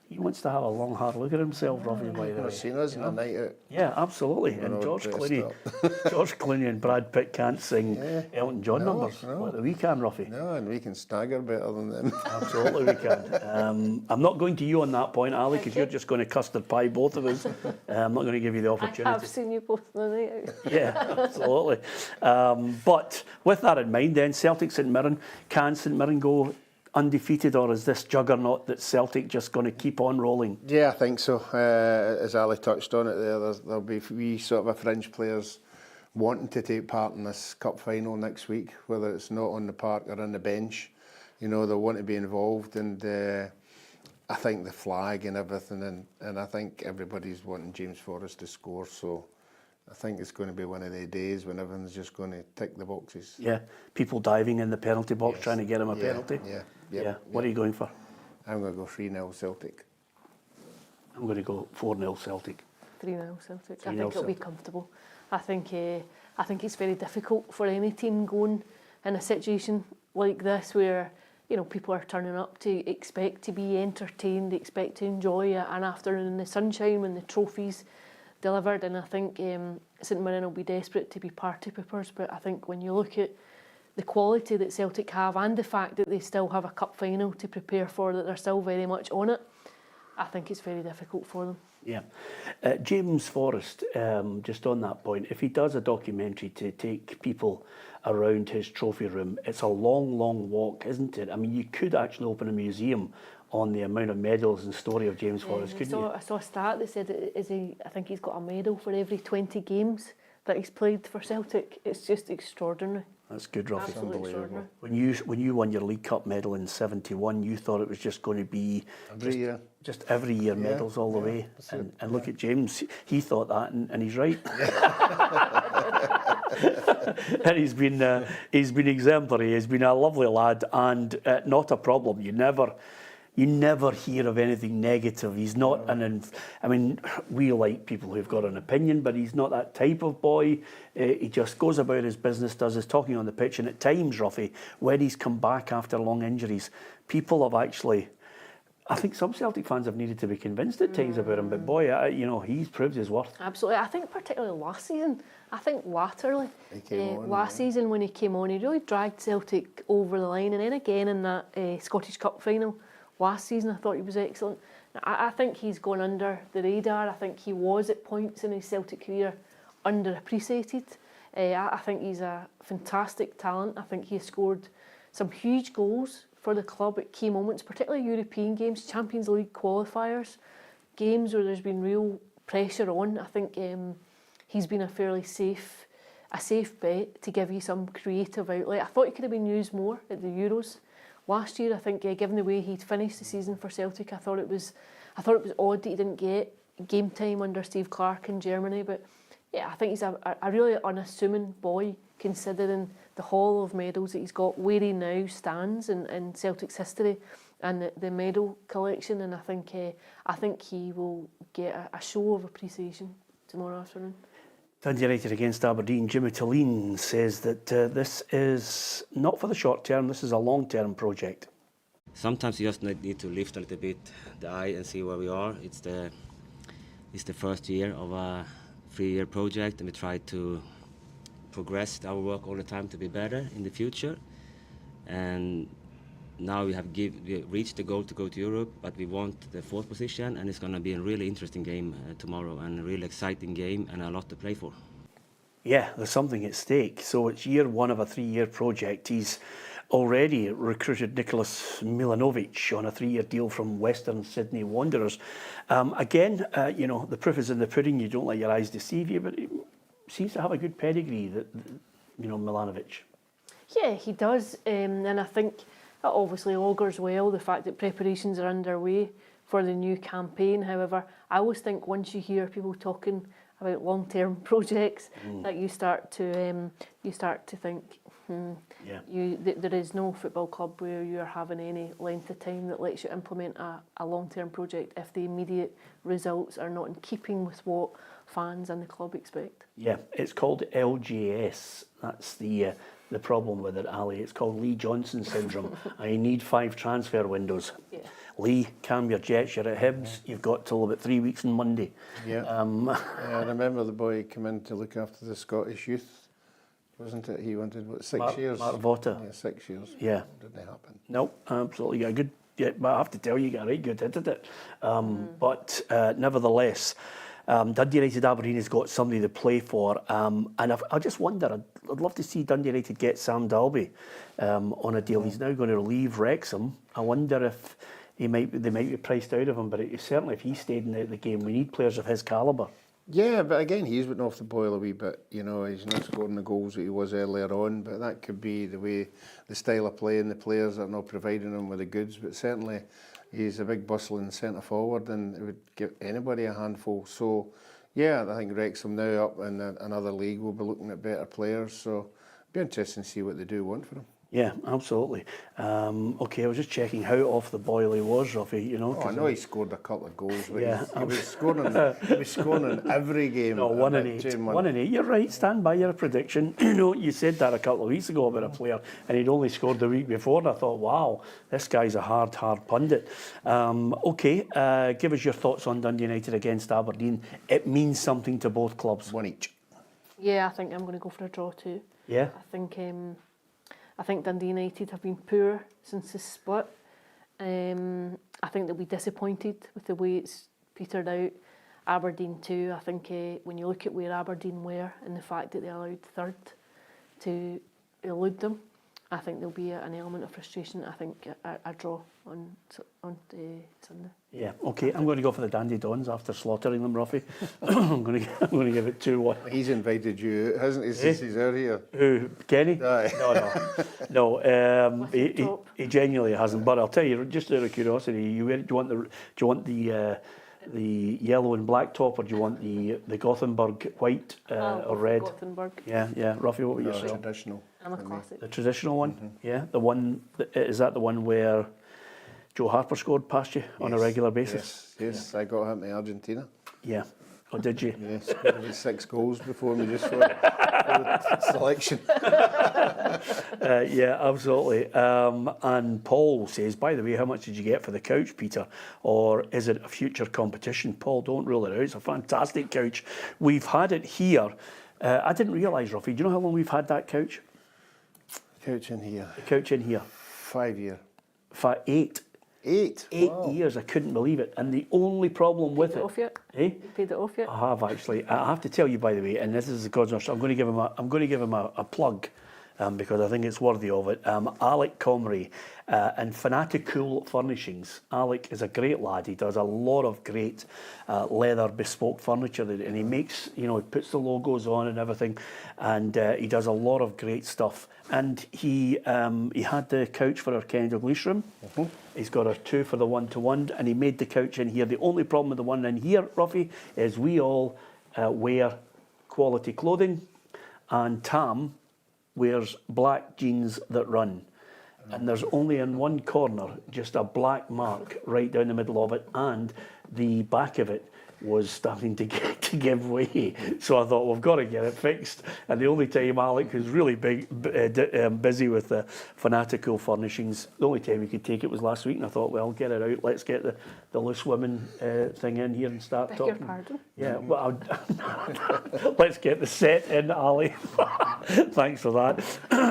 He wants to have a long, hard look at himself, Ruffy, by the way. I've seen us on a night out. Yeah, absolutely. And George Clooney and Brad Pitt can't sing Elton John numbers. Like we can, Ruffy. No, and we can stagger better than them. Absolutely we can. I'm not going to you on that point, Ali, because you're just going to custard pie both of us. I'm not going to give you the opportunity. I have seen you both on the night out. Yeah, absolutely. But with that in mind then, Celtic St Mirren, can St Mirren go undefeated, or is this juggernaut that Celtic just going to keep on rolling? Yeah, I think so. As Ali touched on it there, there'll be wee sort of a fringe players wanting to take part in this cup final next week, whether it's not on the park or on the bench. You know, they want to be involved, and I think the flag and everything, and I think everybody's wanting James Forrest to score, so I think it's going to be one of the days when everyone's just going to tick the boxes. Yeah, people diving in the penalty box trying to get him a penalty. Yeah. What are you going for? I'm going to go 3-0 Celtic. I'm going to go 4-0 Celtic. 3-0 Celtic. I 3-0 think it'll be comfortable. I think it's very difficult for any team going in a situation like this where, you know, people are turning up to expect to be entertained, expect to enjoy an afternoon in the sunshine when the trophies delivered, and I think St Mirren will be desperate to be party poopers, but I think when you look at the quality that Celtic have and the fact that they still have a cup final to prepare for, that they're still very much on it, I think it's very difficult for them. Yeah. James Forrest, just on that point, if he does a documentary to take people around his trophy room, it's a long, long walk, isn't it? I mean, you could actually open a museum on the amount of medals and story of James Forrest, couldn't you? I saw a stat that said I think he's got a medal for every 20 games that he's played for Celtic. It's just extraordinary. That's good, Ruffy. Absolutely extraordinary. When you won your League Cup medal in '71, you thought it was just going to be just every year medals all the way. And look at James, he thought that, and he's right. And he's been exemplary. He's been a lovely lad, and not a problem. You never hear of anything negative. He's not I mean, we like people who've got an opinion, but he's not that type of boy. He just goes about his business, does his talking on the pitch, and at times, Ruffy, when he's come back after long injuries, people have actually... I think some Celtic fans have needed to be convinced at times about him, but boy, you know, he's proved his worth. Absolutely. I think particularly last season, I think latterly, last season when he came on, he really dragged Celtic over the line, and then again in that Scottish Cup final last season, I thought he was excellent. I think he's gone under the radar. I think he was at points in his Celtic career underappreciated. I think he's a fantastic talent. I think he has scored some huge goals for the club at key moments, particularly European games, Champions League qualifiers, games where there's been real pressure on. I think he's been a fairly safe bet to give you some creative outlet. I thought he could have been used more at the Euros last year. I think given the way he'd finished the season for Celtic, I thought it was odd that he didn't get game time under Steve Clarke in Germany. But yeah, I think he's a really unassuming boy, considering the haul of medals that he's got, where he now stands in Celtic's history, and the medal collection, and I think he will get a show of appreciation tomorrow afternoon. Dundee United against Aberdeen. Jimmy Thelin says that this is not for the short term, this is a long-term project. Sometimes you just need to lift a little bit the eye and see where we are. It's the first year of a 3-year project, and we try to progress our work all the time to be better in the future. And now we reached the goal to go to Europe, but we want the 4th position, and it's going to be a really interesting game tomorrow, and a really exciting game, and a lot to play for. Yeah, there's something at stake. So it's year 1 of a 3-year project. He's already recruited Nicholas Milanovic on a 3-year deal from Western Sydney Wanderers. Again, the proof is in the pudding. You don't let your eyes deceive you, but he seems to have a good pedigree, Milanovic. Yeah, he does, and I think that obviously augurs well, the fact that preparations are underway for the new campaign. However, I always think once you hear people talking about long-term projects, that you start to think, there is no football club where you're having any length of time that lets you implement a long-term project if the immediate results are not in keeping with what fans and the club expect. Yeah, it's called LGS. That's the problem with it, Ali. It's called Lee Johnson syndrome. I need 5 transfer windows. Yeah. Lee, calm your jets. You're at Hibs. You've got till about 3 weeks on Monday. Yeah. I remember the boy came in to look after the Scottish youth, wasn't it? He wanted 6 years. Mark Votta. Yeah, 6 years. Yeah. Didn't happen. No, absolutely. You got a good. Yeah, but I have to tell you, you got a right good hit at it. But nevertheless, Dundee United Aberdeen has got somebody to play for, and I just wonder. I'd love to see Dundee United get Sam Dalby on a deal. He's now going to leave Wrexham. I wonder if they might be priced out of him. But certainly, if he stayed in the game, we need players of his calibre. Yeah, but again, he's went off the boil a wee bit. He's not scoring the goals that he was earlier on. But that could be the style of play, and the players are not providing him with the goods. But certainly, he's a big bustling centre forward, and it would give anybody a handful. So, yeah, I think Wrexham now up in another league will be looking at better players. So, it'll be interesting to see what they do want for him. Yeah, absolutely. Okay, I was just checking how off the boil he was, Ruffy. I know he scored a couple of goals, but Yeah, he was scoring in every game. No, 1 and 8. 1 and 8. You're right. Stand by your prediction. You said that a couple of weeks ago about a player, and he'd only scored the week before. And I thought, wow, this guy's a hard pundit. Okay, give us your thoughts on Dundee United against Aberdeen. It means something to both clubs. 1 each. Yeah, I think I'm going to go for a draw too. Yeah. I think Dundee United have been poor since the split. I think they'll be disappointed with the way it's petered out. Aberdeen too. I think when you look at where Aberdeen were and the fact that they allowed 3rd to elude them, I think there'll be an element of frustration. I think a draw on Sunday. Yeah, okay. I'm going to go for the Dandy Dons after slaughtering them, Ruffy. I'm going to give it 2-1. He's invited you, hasn't he, since he's out here? Who, Kenny? Aye. No. He genuinely hasn't. But I'll tell you, just out of curiosity, do you want the yellow and black top, or do you want the Gothenburg white or red? Gothenburg. Yeah. Ruffy, what were you saying? Traditional. I'm a classic. The traditional one, Yeah. The one is that the one where Joe Harper scored past you on a regular basis? Yes. I got him to Argentina. Yeah. Oh, did you? Yes, scored about 6 goals before me just for the selection. Yeah, absolutely. And Paul says, by the way, how much did you get for the couch, Peter? Or is it a future competition? Paul, don't rule it out. It's a fantastic couch. We've had it here. I didn't realise, Ruffy, do you know how long we've had that couch? Couch in here. The couch in here. 5 years. 8. 8? 8 Wow. years. I couldn't believe it. And the only problem with it... Off yet? Eh? You paid it off yet? I have actually. I have to tell you, by the way, and this is God's honest, I'm going to give him a plug because I think it's worthy of it. Alec Comrie and Fanaticool Furnishings. Alec is a great lad. He does a lot of great leather bespoke furniture, and he makes, he puts the logos on and everything, and he does a lot of great stuff. And he had the couch for our Kenny Dalglish room. He's got our 2 for the 1-to-1, and he made the couch in here. The only problem with the one in here, Ruffy, is we all wear quality clothing, and Tam wears black jeans that run. And there's only in one corner just a black mark right down the middle of it, and the back of it was starting to give way. So I thought, we've got to get it fixed. And the only time Alec, who's really busy with the fanatical furnishings, the only time he could take it was last week. And I thought, well, get it out. Let's get the loose women thing in here and start talking. Beg your pardon? Yeah, well, let's get the set in, Ali. Thanks for that.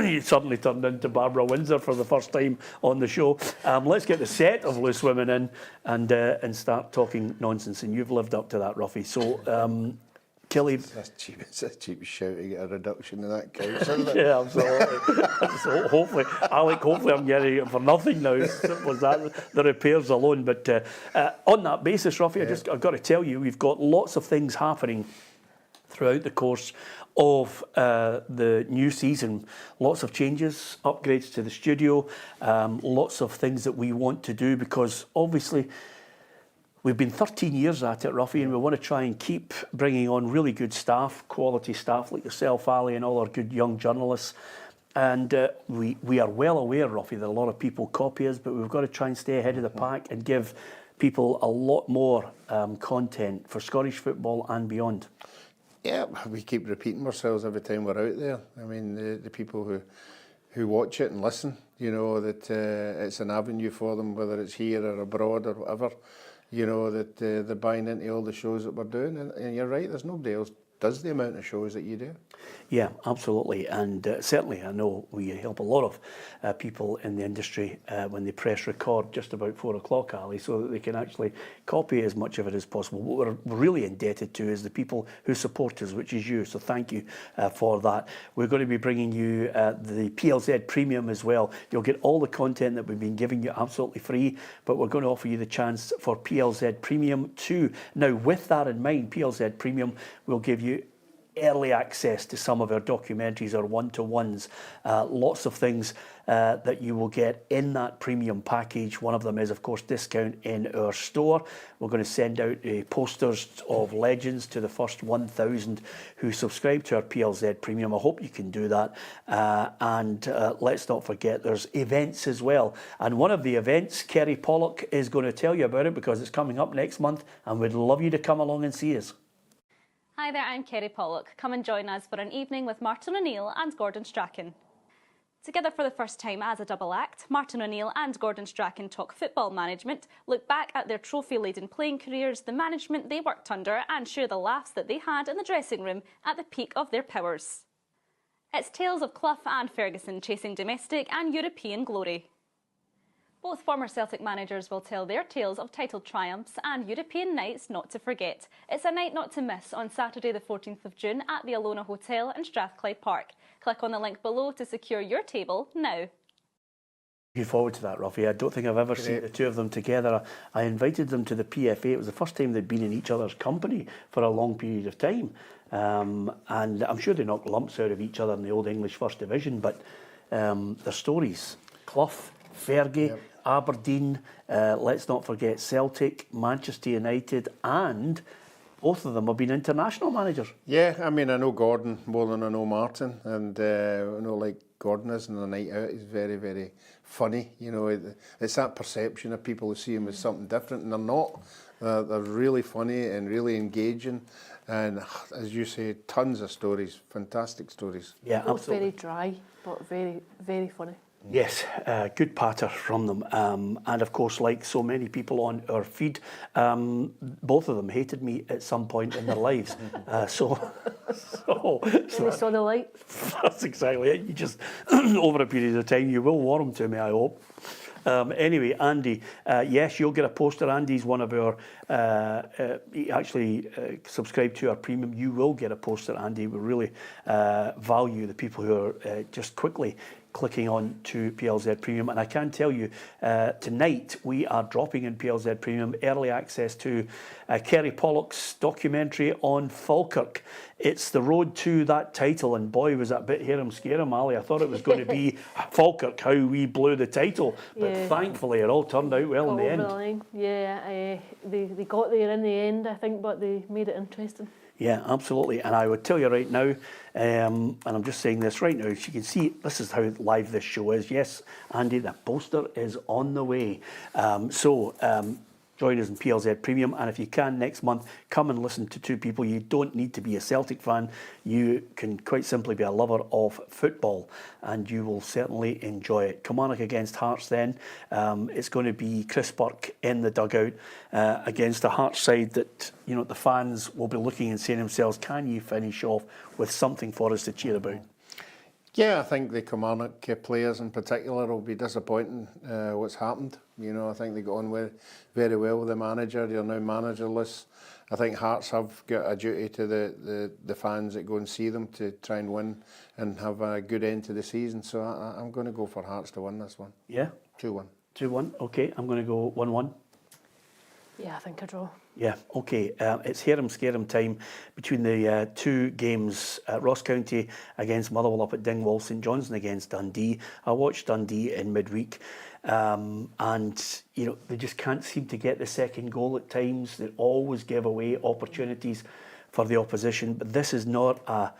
You suddenly turned into Barbara Windsor for the first time on the show. Let's get the set of loose women in and start talking nonsense. And you've lived up to that, Ruffy. So, Kelly. It's a cheap shout to get a reduction in that couch, isn't it? Yeah, absolutely. So hopefully, Alec, I'm getting it for nothing now. Was that the repairs alone? But on that basis, Ruffy, I've got to tell you, we've got lots of things happening throughout the course of the new season. Lots of changes, upgrades to the studio, lots of things that we want to do, because obviously we've been 13 years at it, Ruffy, and we want to try and keep bringing on really good staff, quality staff like yourself, Ali, and all our good young journalists. And we are well aware, Ruffy, that a lot of people copy us, but we've got to try and stay ahead of the pack and give people a lot more content for Scottish football and beyond. Yeah, we keep repeating ourselves every time we're out there. I mean, the people who watch it and listen, you know, that it's an avenue for them, whether it's here or abroad or whatever, you know, that they're buying into all the shows that we're doing. And you're right, there's nobody else does the amount of shows that you do. Yeah, absolutely. And certainly I know we help a lot of people in the industry when they press record just about 4 o'clock, Ali, so that they can actually copy as much of it as possible. What we're really indebted to is the people who support us, which is you. So thank you for that. We're going to be bringing you the PLZ Premium as well. You'll get all the content that we've been giving you absolutely free, but we're going to offer you the chance for PLZ Premium too. Now, with that in mind, PLZ Premium will give you early access to some of our documentaries, our one-to-ones, lots of things that you will get in that premium package. One of them is, of course, discount in our store. We're going to send out posters of legends to the first 1,000 who subscribe to our PLZ Premium. I hope you can do that. And let's not forget, there's events as well. And one of the events, Kerry Pollock is going to tell you about it because it's coming up next month, and we'd love you to come along and see us. Hi there, I'm Kerry Pollock. Come and join us for an evening with Martin O'Neill and Gordon Strachan. Together for the first time as a double act, Martin O'Neill and Gordon Strachan talk football management, look back at their trophy-laden playing careers, the management they worked under, and share the laughs that they had in the dressing room at the peak of their powers. It's tales of Clough and Ferguson chasing domestic and European glory. Both former Celtic managers will tell their tales of title triumphs and European nights not to forget. It's a night not to miss on Saturday the 14th of June at the Alona Hotel in Strathclyde Park. Click on the link below to secure your table now. Looking forward to that, Ruffy. I don't think I've ever seen the two of them together. I invited them to the PFA. It was the first time they'd been in each other's company for a long period of time. And I'm sure they knocked lumps out of each other in the Old English First Division, but their stories, Clough, Fergie, Aberdeen, let's not forget Celtic, Manchester United, and both of them have been international managers. Yeah, I mean, I know Gordon more than I know Martin, and I know like Gordon is on a night out, he's very, very funny. You know, it's that perception of people who see him as something different, and they're not. They're really funny and really engaging, and as you say, tons of stories, fantastic stories. Yeah, both absolutely. very dry, but very, very funny. Yes, good patter from them. And of course, like so many people on our feed, both of them hated me at some point in their lives. So They saw the light. That's exactly it. You just, over a period of time, you will warm to me, I hope. Anyway, Andy, yes, you'll get a poster. Andy's one of our, he actually subscribed to our premium. You will get a poster, Andy. We really value the people who are just quickly clicking on to PLZ Premium. And I can tell you, tonight we are dropping in PLZ Premium early access to Kerry Pollock's documentary on Falkirk. It's the road to that title, and boy, was that bit harum scarum, Ali. I thought it was going to be Falkirk, how we blew the title, but thankfully it all turned out well in the end. Yeah, they got there in the end, I think, but they made it interesting. Yeah, absolutely. And I would tell you right now, and I'm just saying this right now, as you can see, this is how live this show is. Yes, Andy, the poster is on the way. Join us in PLZ Premium, and if you can next month, come and listen to two people. You don't need to be a Celtic fan. You can quite simply be a lover of football, and you will certainly enjoy it. Kilmarnock against Hearts then. It's going to be Chris Burke in the dugout against a Hearts side that, you know, the fans will be looking and saying themselves, can you finish off with something for us to cheer about? Yeah, I think the Kilmarnock players in particular will be disappointing what's happened. You know, I think they got on very well with the manager. They're now managerless. I think Hearts have got a duty to the fans that go and see them to try and win and have a good end to the season. So I'm going to go for Hearts to win this one. Yeah? 2-1. 2-1, okay. I'm going to go 1-1. Yeah, I think a draw. Yeah, okay. It's Harem-Scarem time between the two games. Ross County against Motherwell up at Dingwall, St Johnstone against Dundee. I watched Dundee in midweek, and you know, they just can't seem to get the second goal at times. They always give away opportunities for the opposition. But this is not a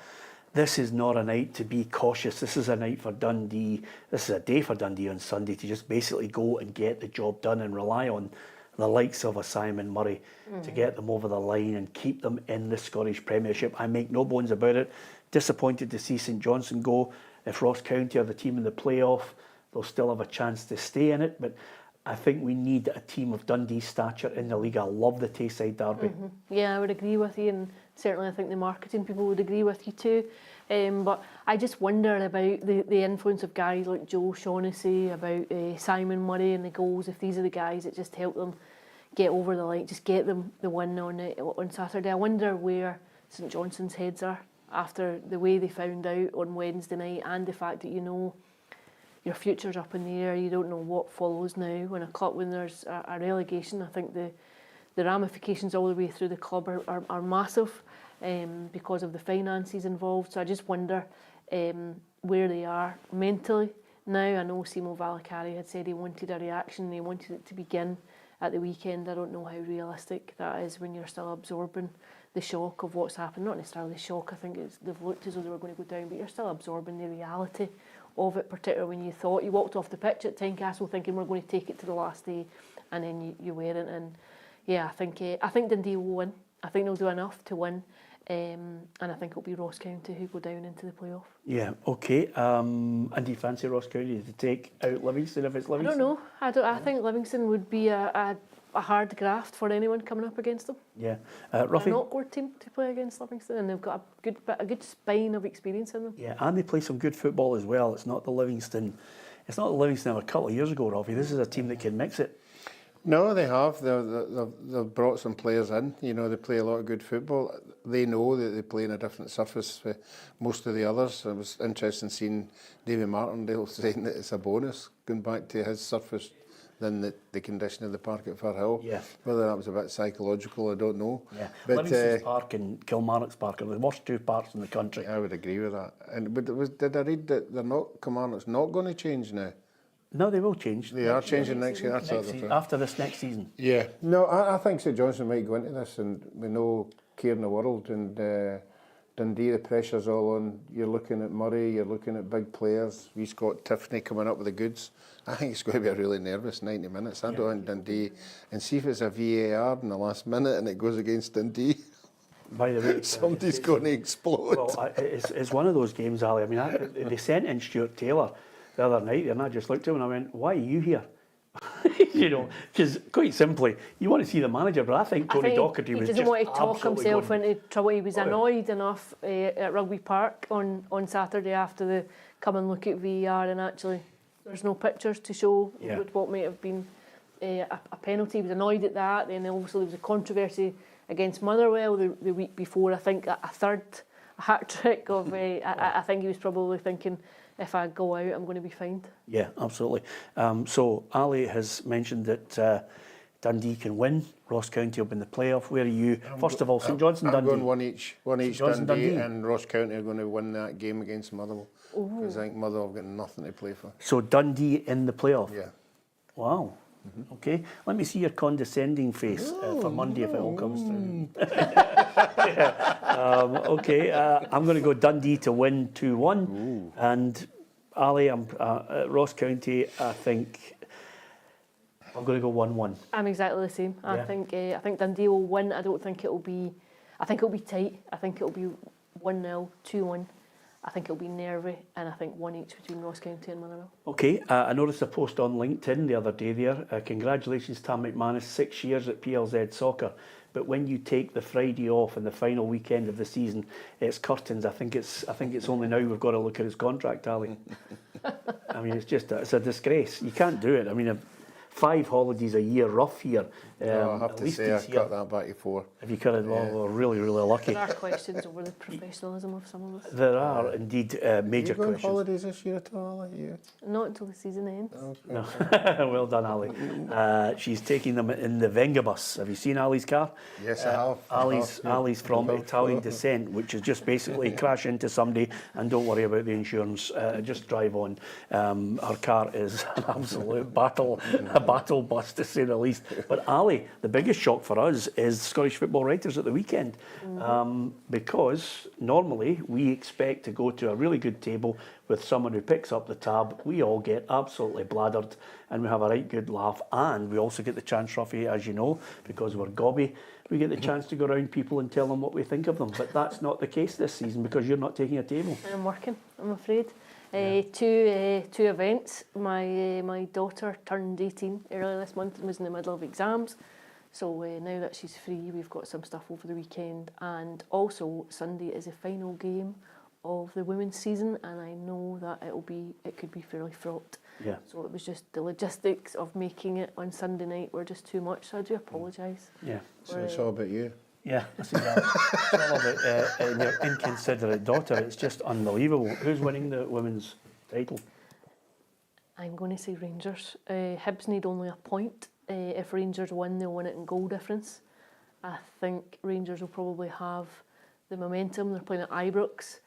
night to be cautious. This is a night for Dundee. This is a day for Dundee on Sunday to just basically go and get the job done and rely on the likes of a Simon Murray to get them over the line and keep them in the Scottish Premiership. I make no bones about it. Disappointed to see St Johnstone go. If Ross County are the team in the playoff, they'll still have a chance to stay in it. But I think we need a team of Dundee stature in the league. I love the Tayside derby. Yeah, I would agree with you, and certainly I think the marketing people would agree with you too. But I just wonder about the influence of guys like Joe Shaughnessy, about Simon Murray and the goals, if these are the guys that just help them get over the line, just get them the win on Saturday. I wonder where St Johnstone's heads are after the way they found out on Wednesday night, and the fact that, you know, your future's up in the air, you don't know what follows now. When there's a relegation, I think the ramifications all the way through the club are massive because of the finances involved. So I just wonder where they are mentally now. I know Simo Valakari had said he wanted a reaction, he wanted it to begin at the weekend. I don't know how realistic that is when you're still absorbing the shock of what's happened. Not necessarily the shock, I think they've looked as though they were going to go down, but you're still absorbing the reality of it, particularly when you thought you walked off the pitch at Tynecastle thinking we're going to take it to the last day, and then you weren't. And yeah, I think Dundee will win. I think they'll do enough to win, and I think it'll be Ross County who go down into the playoff. Yeah, okay. And do you fancy Ross County to take out Livingston if it's Livingston? I don't know. I think Livingston would be a hard graft for anyone coming up against them. Yeah, Ruffy. They're an awkward team to play against Livingston, and they've got a good spine of experience in them. Yeah, and they play some good football as well. It's not the Livingston of a couple of years ago, Ruffy. This is a team that can mix it. No, they have. They've brought some players in. You know, they play a lot of good football. They know that they play on a different surface for most of the others. It was interesting seeing David Martindale saying that it's a bonus going back to his surface than the condition of the park at Firhill. Yeah. Whether that was a bit psychological, I don't know. Yeah. But Livingston's Park and Kilmarnock's Park are the worst two parks in the country. I would agree with that. Did I read that Kilmarnock's not going to change now? No, they will change. They are changing next year. After this next season. Yeah. No, I think St Johnstone might go into this, and we know care in the world, and Dundee, the pressure's all on. You're looking at Murray, you're looking at big players. We've got Tiffany coming up with the goods. I think it's going to be a really nervous 90 minutes. I don't think Dundee, and see if it's a VAR in the last minute and it goes against Dundee. By the way, somebody's going to explode. Well, it's one of those games, Ali. I mean, they sent in Stuart Taylor the other night, and I just looked at him and I went, "Why are you here?" You know, because quite simply, you want to see the manager, but I think Tony Docherty was just he doesn't want to talk himself into trouble. He was annoyed enough at Rugby Park on Saturday after the come and look at VAR, and actually there's no pictures to show what might have been a penalty. He was annoyed at that. Then obviously there was a controversy against Motherwell the week before. I think a hat trick of. I think he was probably thinking, if I go out, I'm going to be fined. Yeah, absolutely. So Ali has mentioned that Dundee can win. Ross County will be in the playoff. Where are you? First of all, St Johnstone, Dundee. I'm going one each Dundee, and Ross County are going to win that game against Motherwell. Because I think Motherwell have got nothing to play for. So Dundee in the playoff? Yeah. Wow. Okay. Let me see your condescending face for Monday if it all comes through. Okay, I'm going to go Dundee to win 2-1. And Ali, I'm at Ross County. I think I'm going to go 1-1. I'm exactly the same. Yeah. I think Dundee will win. I don't think it'll be. I think it'll be tight. I think it'll be 1-0, 2-1. I think it'll be nervy, and I think 1 each between Ross County and Motherwell. Okay, I noticed a post on LinkedIn the other day there. Congratulations, Tom McManus, 6 years at PLZ Soccer. But when you take the Friday off in the final weekend of the season, it's curtains. I think it's only now we've got to look at his contract, Ali. I mean, it's a disgrace. You can't do it. I mean, 5 holidays a year rough here. I have to say I cut that back to 4. If you cut it, well, we're really, really lucky. There are questions over the professionalism of some of us. There are indeed major Are you going questions. holidays this year at all? Not until the season ends. Okay. No. Well done, Ali. She's taking them in the Venga bus. Have you seen Ali's car? Yes, I have. Ali's from Italian descent, which is just basically crash into somebody and don't worry about the insurance. Just drive on. Her car is an absolute a battle bus to say the least. But Ali, the biggest shock for us is Scottish Football Writers at the weekend, because normally we expect to go to a really good table with someone who picks up the tab. We all get absolutely bladdered and we have a right good laugh, and we also get the chance, Ruffy, as you know, because we're gobby, we get the chance to go around people and tell them what we think of them. But that's not the case this season because you're not taking a table. I'm working, I'm afraid. Two events. My daughter turned 18 earlier this month and was in the middle of exams. So now that she's free, we've got some stuff over the weekend. And also Sunday is the final game of the women's season, and I know that it could be fairly fraught. Yeah. So it was just the logistics of making it on Sunday night were just too much. So I do apologise. Yeah. So it's all about you. Yeah, that's exactly. It's all about your inconsiderate daughter. It's just unbelievable. Who's winning the women's title? I'm going to say Rangers. Hibs need only a point. If Rangers win, they'll win it in goal difference. I think Rangers will probably have the momentum. They're playing at Ibrox.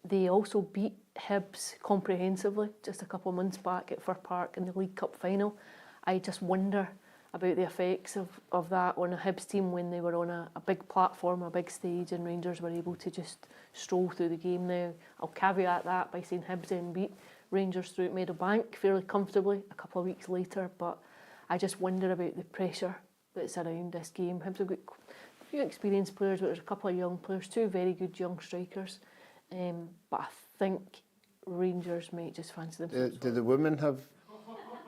They also beat Hibs comprehensively just a couple of months back at Fir Park in the League Cup final. I just wonder about the effects of that on a Hibs team when they were on a big platform, a big stage, and Rangers were able to just stroll through the game now. I'll caveat that by saying Hibs then beat Rangers through at Meadowbank fairly comfortably a couple of weeks later, but I just wonder about the pressure that's around this game. Hibs have got a few experienced players, but there's a couple of young players, 2 very good young strikers, but I think Rangers might just fancy themselves. Do the women have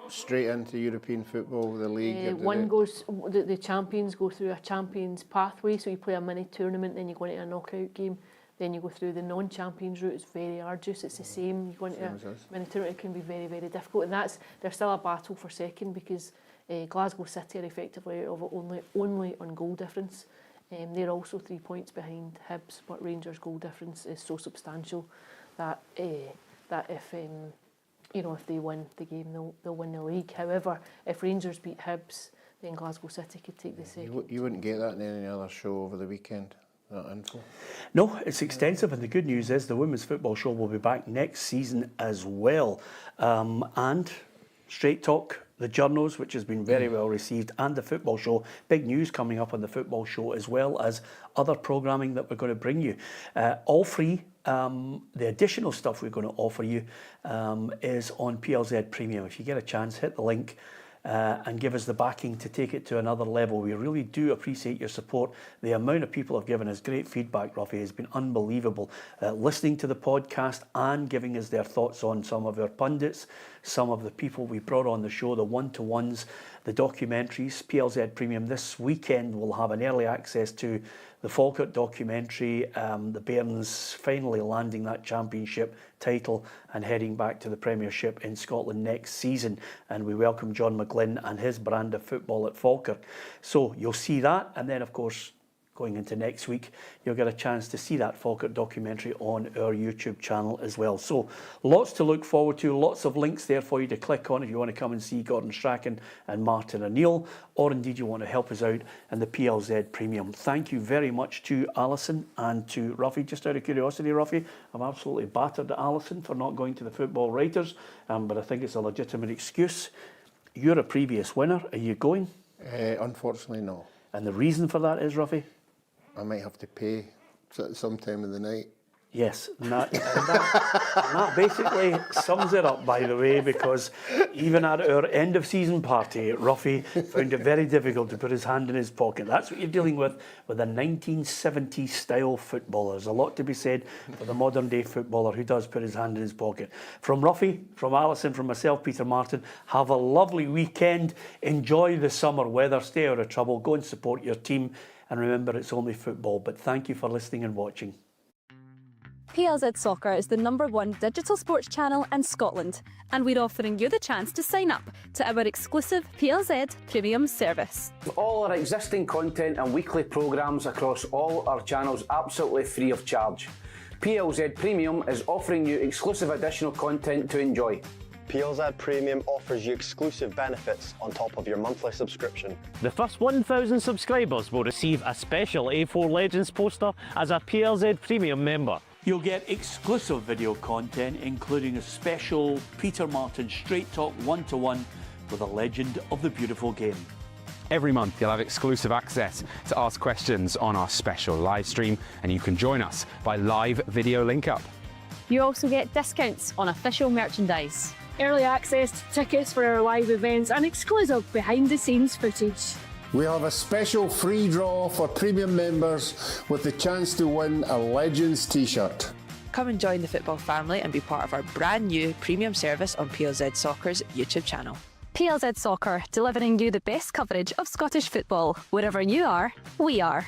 straight into European football with the league? The champions go through a champions pathway, so you play a mini tournament, then you go into a knockout game, then you go through the non-champions route. It's very arduous. It's the same. You go into a mini tournament, it can be very, very difficult, and there's still a battle for second because Glasgow City are effectively only on goal difference. They're also 3 points behind Hibs, but Rangers' goal difference is so substantial that if they win the game, they'll win the league. However, if Rangers beat Hibs, then Glasgow City could take the second. You wouldn't get that in any other show over the weekend, that info? No, it's extensive, and the good news is the Women's Football Show will be back next season as well. And Straight Talk, the journals, which has been very well received, and the Football Show. Big news coming up on the Football Show, as well as other programming that we're going to bring you. All free. The additional stuff we're going to offer you is on PLZ Premium. If you get a chance, hit the link and give us the backing to take it to another level. We really do appreciate your support. The amount of people have given us great feedback, Ruffy, has been unbelievable. Listening to the podcast and giving us their thoughts on some of our pundits, some of the people we brought on the show, the one-to-ones, the documentaries. PLZ Premium this weekend will have an early access to the Falkirk documentary, the Bairns finally landing that championship title and heading back to the Premiership in Scotland next season. And we welcome John McGlynn and his brand of football at Falkirk. So you'll see that, and then of course going into next week, you'll get a chance to see that Falkirk documentary on our YouTube channel as well. So lots to look forward to, lots of links there for you to click on if you want to come and see Gordon Strachan and Martin O'Neill, or indeed you want to help us out in the PLZ Premium. Thank you very much to Alison and to Ruffy. Just out of curiosity, Ruffy, I'm absolutely battered at Alison for not going to the Football Writers, but I think it's a legitimate excuse. You're a previous winner. Are you going? Unfortunately, no. And the reason for that is, Ruffy? I might have to pay sometime in the night. Yes, and that basically sums it up, by the way, because even at our end of season party, Ruffy found it very difficult to put his hand in his pocket. That's what you're dealing with a 1970s style footballer. There's a lot to be said for the modern day footballer who does put his hand in his pocket. From Ruffy, from Alison, from myself, Peter Martin, have a lovely weekend. Enjoy the summer weather, stay out of trouble, go and support your team, and remember it's only football. But thank you for listening and watching. PLZ Soccer is the #1 digital sports channel in Scotland, and we're offering you the chance to sign up to our exclusive PLZ Premium service. All our existing content and weekly programmes across all our channels absolutely free of charge. PLZ Premium is offering you exclusive additional content to enjoy. PLZ Premium offers you exclusive benefits on top of your monthly subscription. The first 1,000 subscribers will receive a special A4 Legends poster as a PLZ Premium member. You'll get exclusive video content, including a special Peter Martin Straight Talk 1-to-1 with a legend of the beautiful game. Every month you'll have exclusive access to ask questions on our special live stream, and you can join us by live video link up. You also get discounts on official merchandise, early access to tickets for our live events and exclusive behind the scenes footage. We have a special free draw for premium members with the chance to win a Legends t-shirt. Come and join the football family and be part of our brand new premium service on PLZ Soccer's YouTube channel. PLZ Soccer, delivering you the best coverage of Scottish football. Wherever you are, we are.